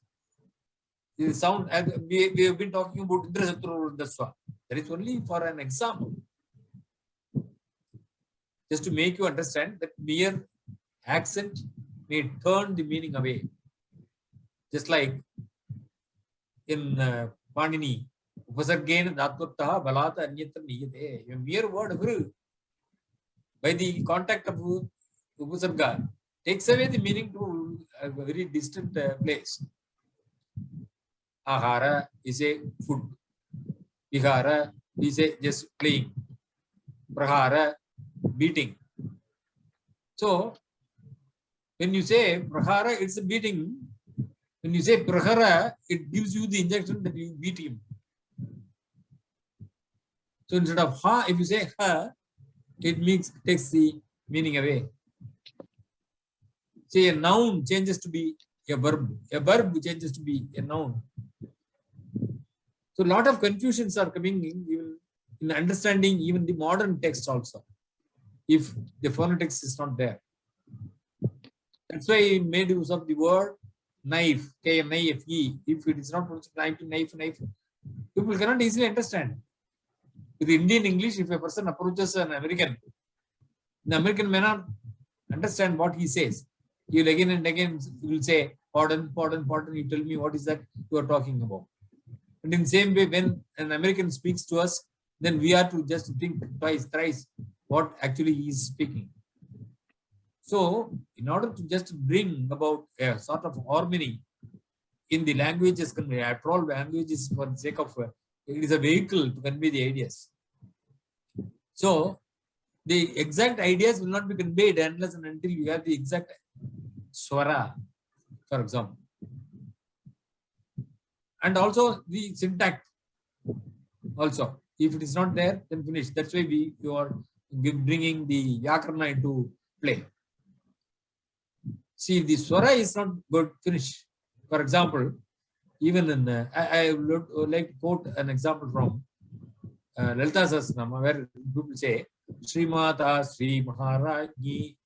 the sound, we have been talking about Indra Satru Daswa, that is only for an example. Just to make you understand that mere accent may turn the meaning away. Just like in Pandini, Upasargena Dhatvattaha Balata Anyatra Niyate, a mere word by the contact of Upasarga takes away the meaning to a very distant place. Ahara is a food. Vihara is a just playing. Prahara, beating. So when you say Prahara, it's a beating. When you say Prahara, it gives you the injection that you beat him. So instead of Ha, if you say Ha, it takes the meaning away. Say a noun changes to be a verb. A verb changes to be a noun. So a lot of confusions are coming in, even in understanding even the modern text also, if the phonetics is not there. That's why he made use of the word knife, K-N-I-F-E. If it is not pronounced knife, people cannot easily understand. With Indian English, if a person approaches an American, the American may not understand what he says. He will again and again will say, pardon, pardon, pardon, you tell me what is that you are talking about. And in the same way, when an American speaks to us, then we are to just think twice, thrice what actually he is speaking. So, in order to just bring about a sort of harmony in the languages, after all, language is for the sake of, it is a vehicle to convey the ideas. So, the exact ideas will not be conveyed unless and until you have the exact swara, for example. And also the syntax also. If it is not there, then finish. That's why you are bringing the Vyakarna into play. See, the swara is not good, finish. For example, even in, I would like to quote an example from Lalita Sahasranama, where people say, Srimata Sri Maharajni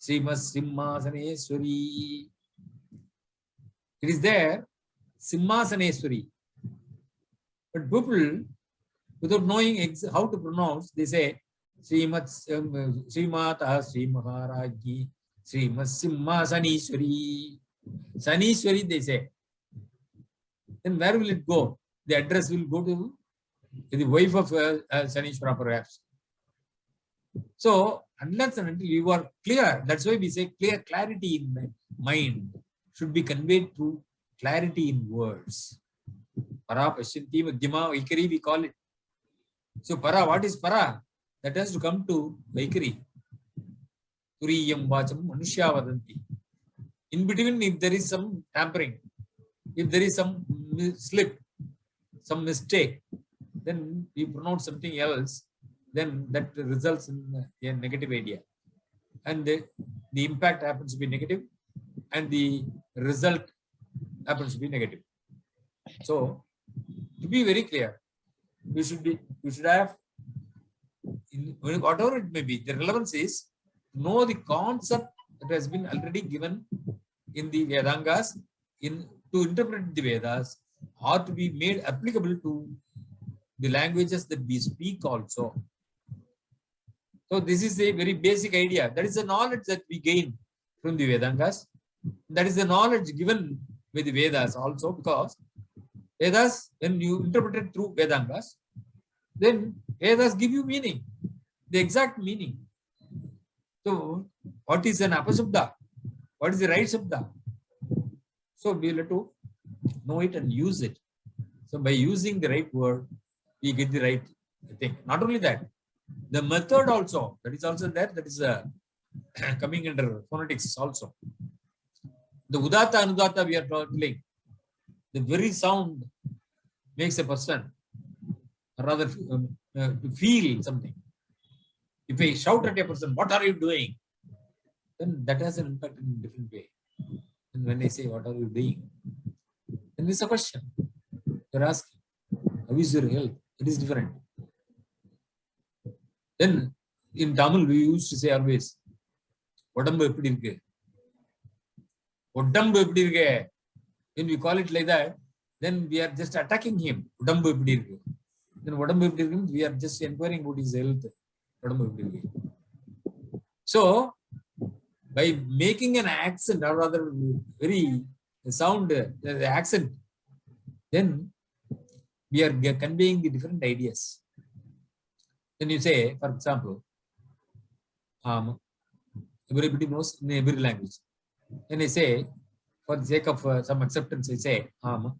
Srimas Simhasaneswari. It is there, Simhasaneswari. But people, without knowing how to pronounce, they say, Srimata Sri Maharajni Srimas Simhasaneswari. Saniswari, they say. Then where will it go? The address will go to the wife of Sanishwara, perhaps. So, unless and until you are clear, that's why we say clarity in the mind should be conveyed through clarity in words. Para, Pasyanti, Madhyama, Vaikari, we call it. So, para, what is para? That has to come to Vaikari. Turiyam Vacham Manushya Vadanti. In between, if there is some tampering, If there is some slip, some mistake, then we pronounce something else, then that results in a negative idea. And the impact happens to be negative, and the result happens to be negative. So, to be very clear, we should have, whatever it may be, the relevance is know the concept that has been already given in the Vedangas to interpret the Vedas, or to be made applicable to the languages that we speak also. So this is a very basic idea. That is the knowledge that we gain from the Vedangas. That is the knowledge given with the Vedas also, because Vedas, when you interpret it through Vedangas, then Vedas give you meaning, the exact meaning. So what is an apasabda? What is the right sabda? So we have to know it and use it. So by using the right word, we get the right thing. Not only that, the method also, that is also there, that is coming under phonetics also. The udata anudata we are talking, the very sound makes a person rather feel something. If I shout at a person, what are you doing? Then that has an impact in a different way. And when I say, what are you doing? Then it's a question. You're asking, how is your health? It is different. Then in Tamil, we used to say always, Odambu eppadi irukku? Odambu eppadi irukku? When we call it like that, then we are just attacking him. Odambu eppadi irukku? Then Odambu eppadi irukku, we are just inquiring about his health. Odambu eppadi irukku? So, by making an accent, or rather very sound, the accent, then we are conveying the different ideas. Then you say, for example, everybody knows in every language. Then I say, for the sake of some acceptance, I say, ama,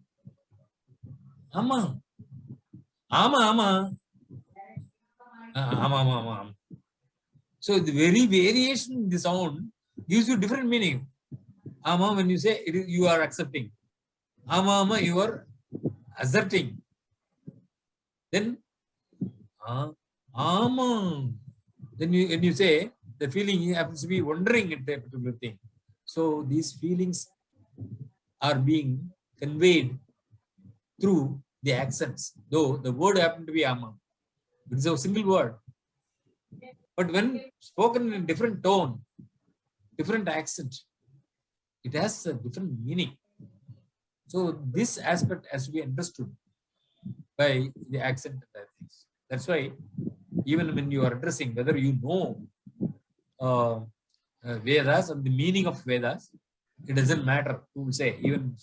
ama, ama, ama, ama, ama, ama. So the very variation in the sound gives you different meaning. Ama, when you say it is, you are accepting. Ama, ama, you are asserting. Then, ama. Then when you say, the feeling happens to be wondering at a particular thing. So these feelings are being conveyed through the accents, though the word happened to be ama. It's a single word. But when spoken in a different tone, different accent, it has a different meaning. So this aspect has to be understood by the accent and other things. That's why even when you are addressing, whether you know Vedas and the meaning of Vedas, it doesn't matter who will say. Even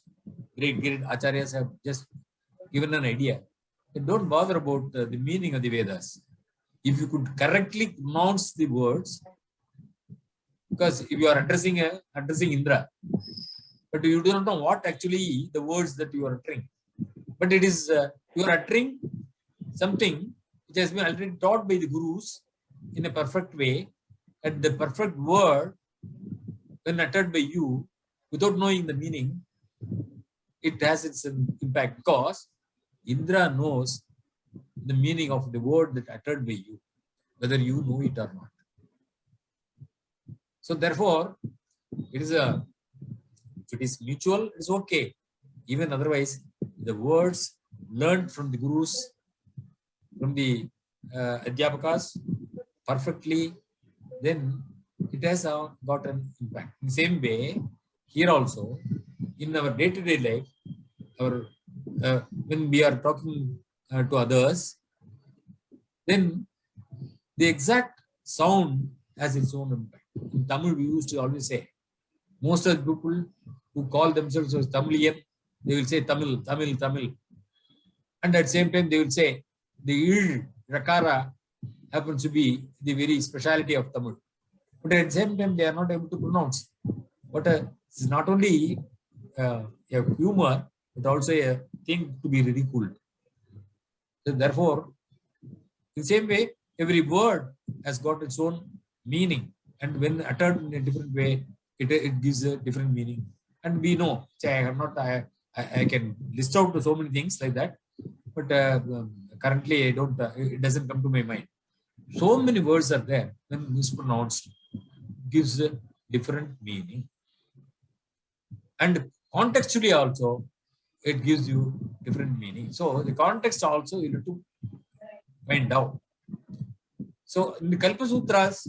great acharyas have just given an idea. They don't bother about the meaning of the Vedas. If you could correctly pronounce the words, because if you are addressing Indra, but you do not know what actually the words that you are uttering, but it is you are uttering something which has been already taught by the gurus in a perfect way, and the perfect word, when uttered by you without knowing the meaning, it has its impact, because Indra knows the meaning of the word that uttered by you, whether you know it or not. So therefore, it is if it is mutual, it's okay. Even otherwise, the words learned from the gurus, from the adhyapakas perfectly, then it has got an impact. In the same way, here also, in our day-to-day life, when we are talking to others, then the exact sound has its own impact. In Tamil, we used to always say, most of the people who call themselves as Tamilian, they will say Tamil, Tamil, Tamil. And at the same time, they will say the Il, Rakara happens to be the very speciality of Tamil. But at the same time, they are not able to pronounce. But it's not only a humor, but also a thing to be ridiculed. So therefore, in the same way, every word has got its own meaning. And when uttered in a different way, it gives a different meaning. And we know, say, I I can list out so many things like that, but currently I don't. It doesn't come to my mind. So many words are there when mispronounced, gives a different meaning, and contextually also it gives you different meaning. So the context also you have to find out. So in the Kalpa Sutras,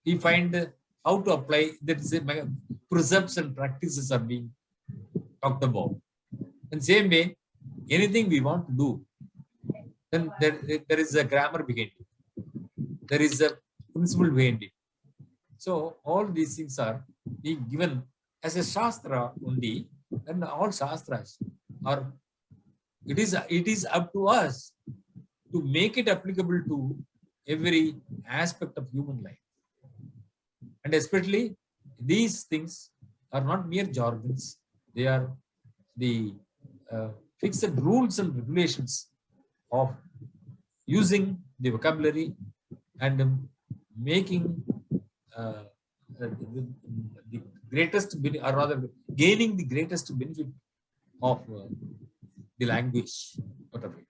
we find how to apply. There is a precepts and practices are being talked about. In same way, anything we want to do, then there is a grammar behind it. There is a principle behind it. So all these things are being given as a shastra only, and all shastras are. It is up to us to make it applicable to every aspect of human life, and especially these things are not mere jargons. They are the fixed rules and regulations of using the vocabulary and making the greatest, or rather gaining the greatest benefit of the language out of it.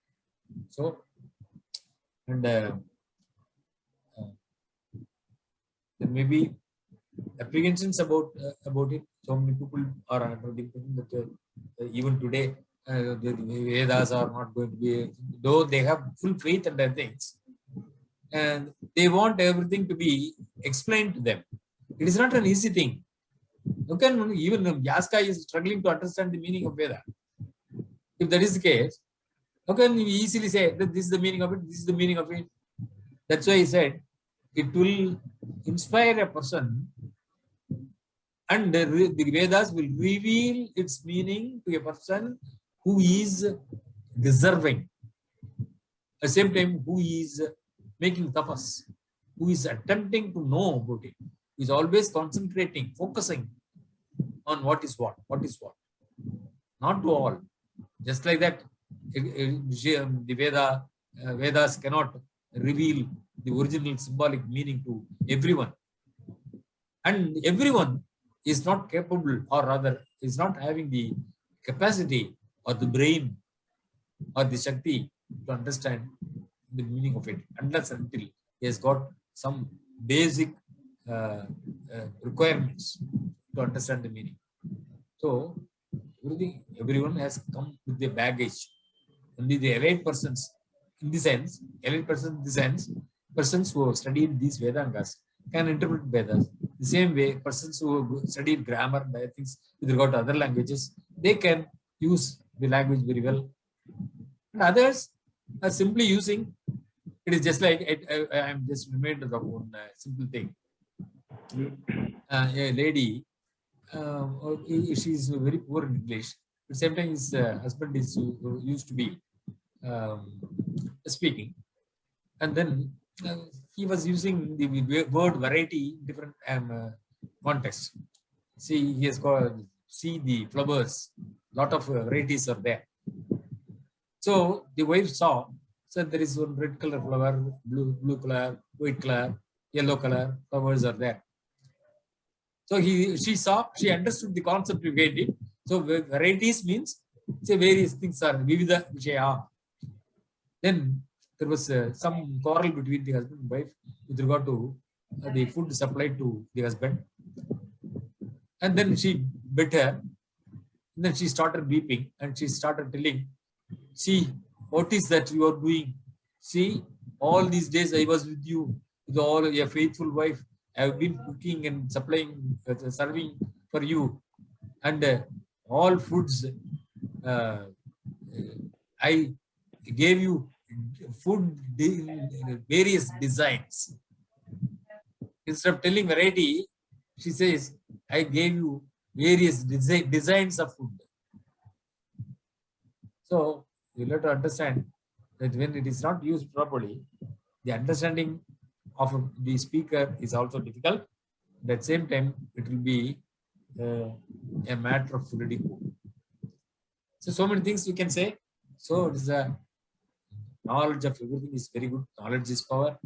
So, and there may be apprehensions about it. So many people are under the impression that even today the Vedas are not going to be, though they have full faith in their things, and they want everything to be explained to them. It is not an easy thing. Okay, even Yaska is struggling to understand the meaning of Veda. If that is the case, how can we easily say that this is the meaning of it, this is the meaning of it? That's why he said it will inspire a person, and the Vedas will reveal its meaning to a person who is deserving. At the same time, who is making tapas, who is attempting to know about it, who is always concentrating, focusing on what is what. Not to all. Just like that, the Vedas cannot reveal the original symbolic meaning to everyone. And everyone is not capable, or rather is not having the capacity or the brain or the Shakti to understand the meaning of it, unless and until he has got some basic requirements to understand the meaning. So everyone has come with their baggage. Only the elite persons, in the sense, persons who have studied these Vedangas can interpret Vedas. The same way, persons who have studied grammar and things with regard to other languages, they can use the language very well. And others are simply using. It is just like I am just reminded of one simple thing. A lady, she is very poor in English. At the same time, his husband is used to be speaking, and then he was using the word variety in different contexts. See, he has got the flowers. Lot of varieties are there. So the wife saw. So there is one red color flower, blue color, white color, yellow color flowers are there. So she understood the concept behind it. So varieties means, say, various things are vivida vishaya. Then there was some quarrel between the husband and wife with regard to the food supplied to the husband. And then she bit her. And then she started weeping and she started telling, see, what is that you are doing? See, all these days I was with you, with all your faithful wife. I have been cooking and supplying, serving for you. And all foods, I gave you food in various designs. Instead of telling variety, she says, I gave you various designs of food. So you have to understand that when it is not used properly, the understanding of the speaker is also difficult. At the same time, it will be a matter of ridicule. So many things we can say. So it is a knowledge of everything is very good. Knowledge is power.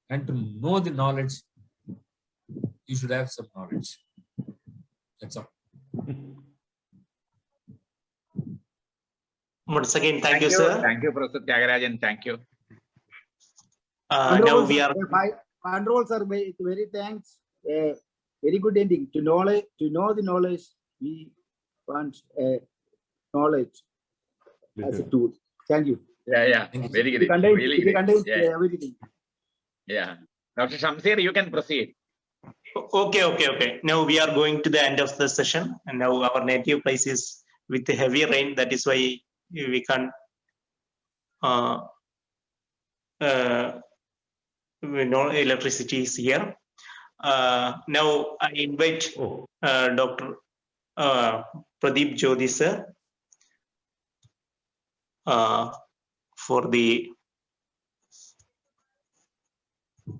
And to know the knowledge, you should have some knowledge. That's all. Once again, thank you, sir. Thank you, Professor Tyagarajan. Thank you. Now we are. Controls are very thanks. Very good ending. To know the knowledge, we want knowledge as a tool. Thank you. Yeah. Very good. Really great. Everything. Yeah. Dr. Shamsir, you can proceed. Okay. Now we are going to the end of the session, and now our native place is with the heavy rain. That is why we can't. No electricity is here. Now I invite Dr. Pradeep Jyoti sir for the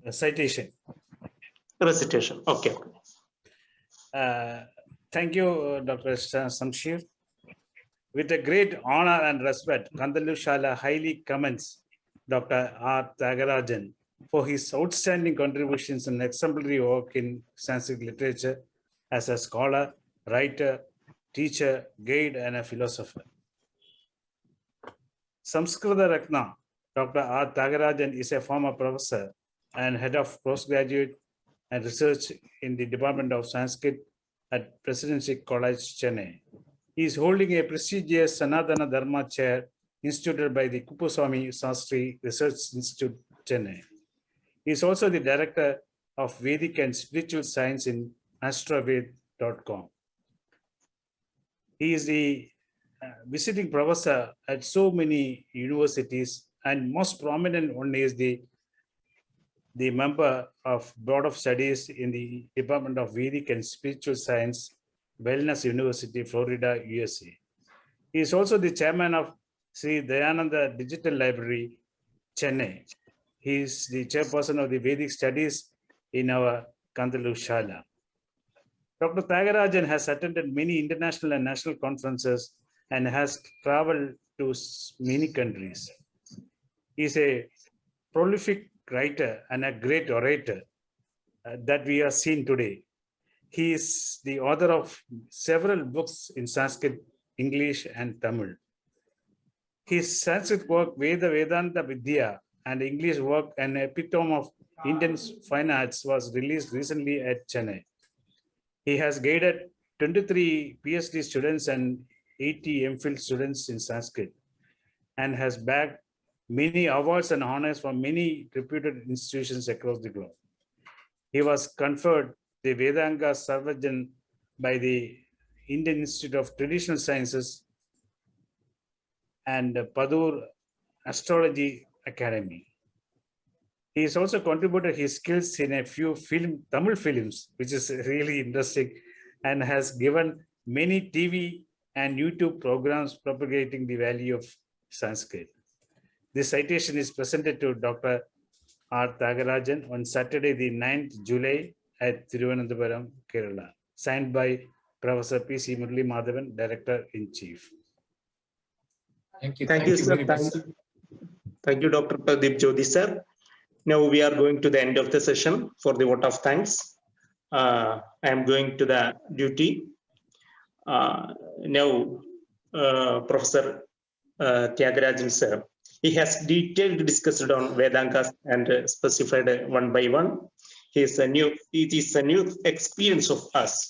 citation. Recitation. Okay. Thank you, Dr. Samshir. With a great honor and respect, Kandalushala highly commends Dr. R. Tyagarajan for his outstanding contributions and exemplary work in Sanskrit literature as a scholar, writer, teacher, guide, and a philosopher. Samskrita Ratna Dr. R. Tyagarajan is a former professor and head of postgraduate and research in the Department of Sanskrit at Presidency College, Chennai. He is holding a prestigious Sanatana Dharma chair instituted by the Kuppuswamy Sastry Research Institute, Chennai. He is also the director of Vedic and Spiritual Science in astroved.com. He is the visiting professor at so many universities, and most prominent one is the member of Board of Studies in the Department of Vedic and Spiritual Science, Wellness University, Florida, USA. He is also the chairman of Sri Dayananda Digital Library, Chennai. He is the chairperson of the Vedic Studies in our Kandalushala. Dr. Tyagarajan has attended many international and national conferences and has traveled to many countries. He is a prolific writer and a great orator that we are seeing today. He is the author of several books in Sanskrit, English, and Tamil. His Sanskrit work, Vedanta Vidya, and English work, An Epitome of Indian Fine Arts, was released recently at Chennai. He has guided 23 PhD students and 80 MPhil students in Sanskrit and has bagged many awards and honors from many reputed institutions across the globe. He was conferred the Vedangas Sarvajan by the Indian Institute of Traditional Sciences and Padur Astrology Academy. He has also contributed his skills in a few Tamil films, which is really interesting, and has given many TV and YouTube programs propagating the value of Sanskrit. This citation is presented to Dr. R. Tyagarajan on Saturday, the 9th July at Thiruvananthapuram, Kerala, signed by Professor P.C. Murli Madhavan, Director-in-Chief. Thank you. Thank you, sir. Thank you, Dr. Pradeep Jyoti, sir. Now we are going to the end of the session for the vote of thanks. I am going to the duty. Now, Professor Tyagarajan, sir, he has detailed discussed on Vedangas and specified one by one. It is a new experience of us.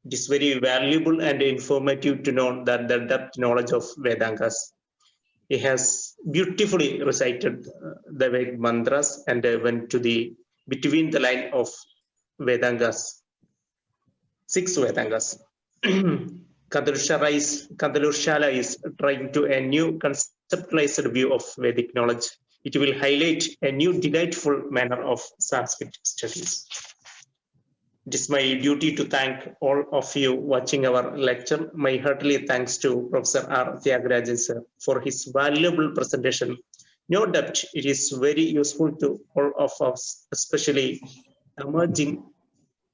It is very valuable and informative to know that the depth knowledge of Vedangas. He has beautifully recited the Vedic mantras and went to the between the line of Vedangas, 6 Vedangas. Kandalushala is trying to a new conceptualized view of Vedic knowledge. It will highlight a new delightful manner of Sanskrit studies. It is my duty to thank all of you watching our lecture. My heartily thanks to Professor R. Tyagarajan sir for his valuable presentation. No doubt it is very useful to all of us, especially emerging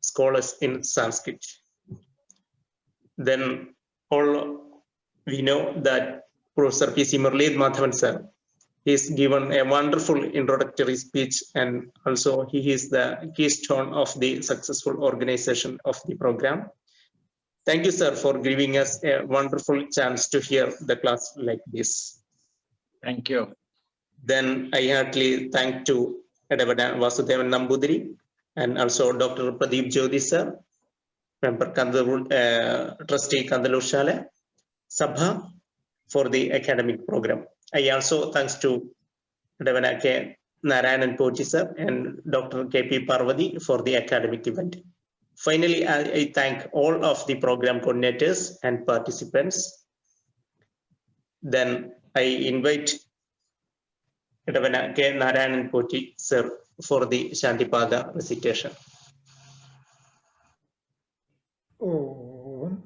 scholars in Sanskrit. Then all we know that Professor P.C. Murli Madhavan sir is given a wonderful introductory speech, and also he is the keystone of the successful organization of the program. Thank you, sir, for giving us a wonderful chance to hear the class like this. Thank you. Then I heartily thank to Edavada Vasudevan Nambudiri and also Dr. Pradeep Jyoti, sir, member trustee Kandalur Shala Sabha for the academic program. I also thanks to Edavada K. Narayanan Pochi, sir, and Dr. K.P. Parvati for the academic event. Finally, I thank all of the program coordinators and participants. Then I invite Edavana K. Narayanan Pochi, sir, for the Shantipada recitation. Om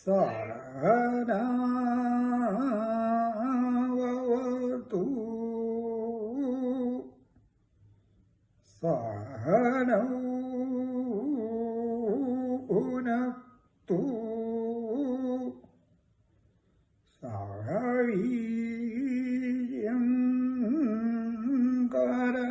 Sahana Vavatu Sahana Unaktu Sahaviyam Karamavai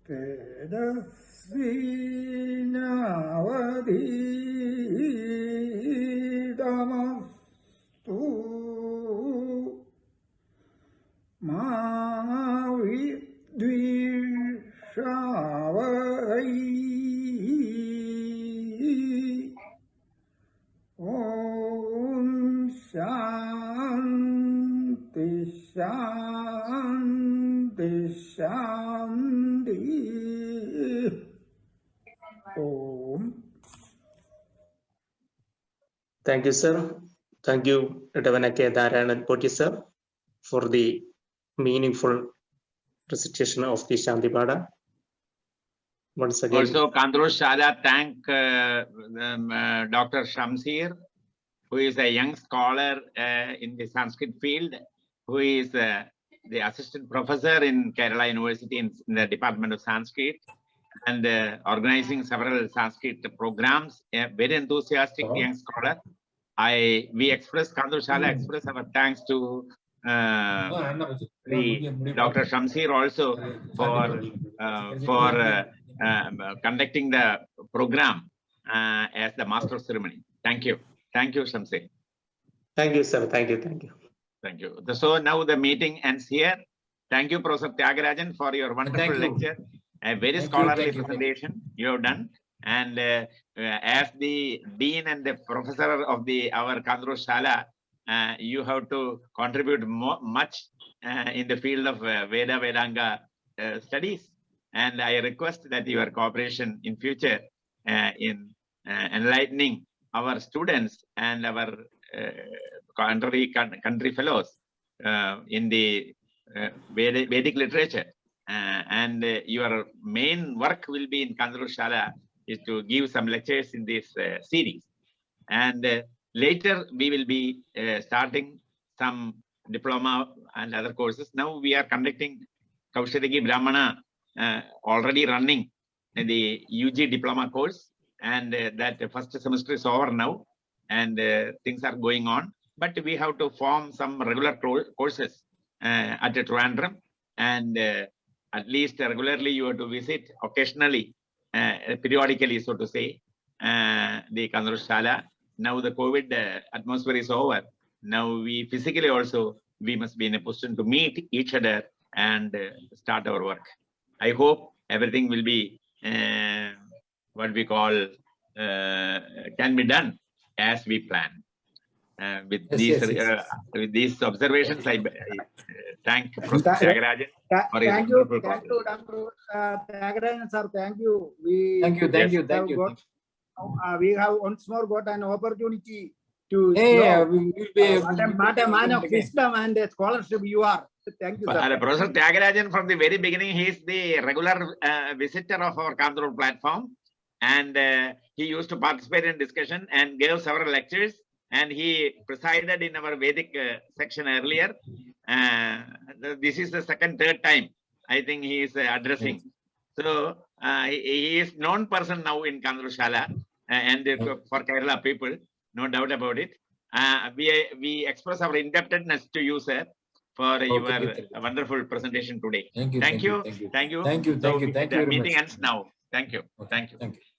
Tedasvinavadhidamastu Mavidvishavai. Om Shanti Shanti Shanti. Om. Thank you, sir. Thank you, Edavana K. Narayanan Pochi, sir, for the meaningful recitation of the Shantipada. Once again, Also, Kandalur Shala thank Dr. Shamsir, who is a young scholar in the Sanskrit field, who is the assistant professor in Kerala University in the Department of Sanskrit, and organizing several Sanskrit programs. A very enthusiastic young scholar. We express, Kandalur Shala express our thanks to Dr. Shamsir also for conducting the program as the master of ceremony. Thank you. Thank you, Shamsir. thank you, sir. Thank you. Thank you. Thank you. So now the meeting ends here. Thank you, Professor THIAGARAJAN, for your wonderful lecture. A very scholarly presentation you have done. And as the dean and the professor of our Kandalur Shala, you have to contribute much in the field of Vedanga studies. And I request that your cooperation in future in enlightening our students and our country fellows in the Vedic literature. And your main work will be in Kandalur Shala is to give some lectures in this series. And later we will be starting some diploma and other courses. Now we are conducting Kaushadagi Brahmana, already running the UG diploma course, and that first semester is over now, and things are going on. But we have to form some regular courses at Trivandrum, and at least regularly you have to visit occasionally, periodically, so to say, the Kandalur Shala. Now the COVID atmosphere is over. Now we physically also, we must be in a position to meet each other and start our work. I hope everything will be what we call can be done as we plan. With these observations, I thank Professor THIAGARAJAN for his wonderful Thank you, Dr. THIAGARAJAN, sir. Thank you. Thank you. We have once more got an opportunity to what a man of wisdom and scholarship you are. Thank you, sir. Professor THIAGARAJAN, from the very beginning, he is the regular visitor of our Kandalur platform, and he used to participate in discussion and gave several lectures, and he presided in our Vedic section earlier. This is the third time I think he is addressing. So he is known person now in Kandalur Shala and for Kerala people, no doubt about it. We express our indebtedness to you, sir, for your Critic. wonderful presentation today. Thank you. Thank you. Thank you. Thank you. Thank you. So Thank you. Thank you the very meeting much. ends now. Thank you. Okay, Thank you. Thank you.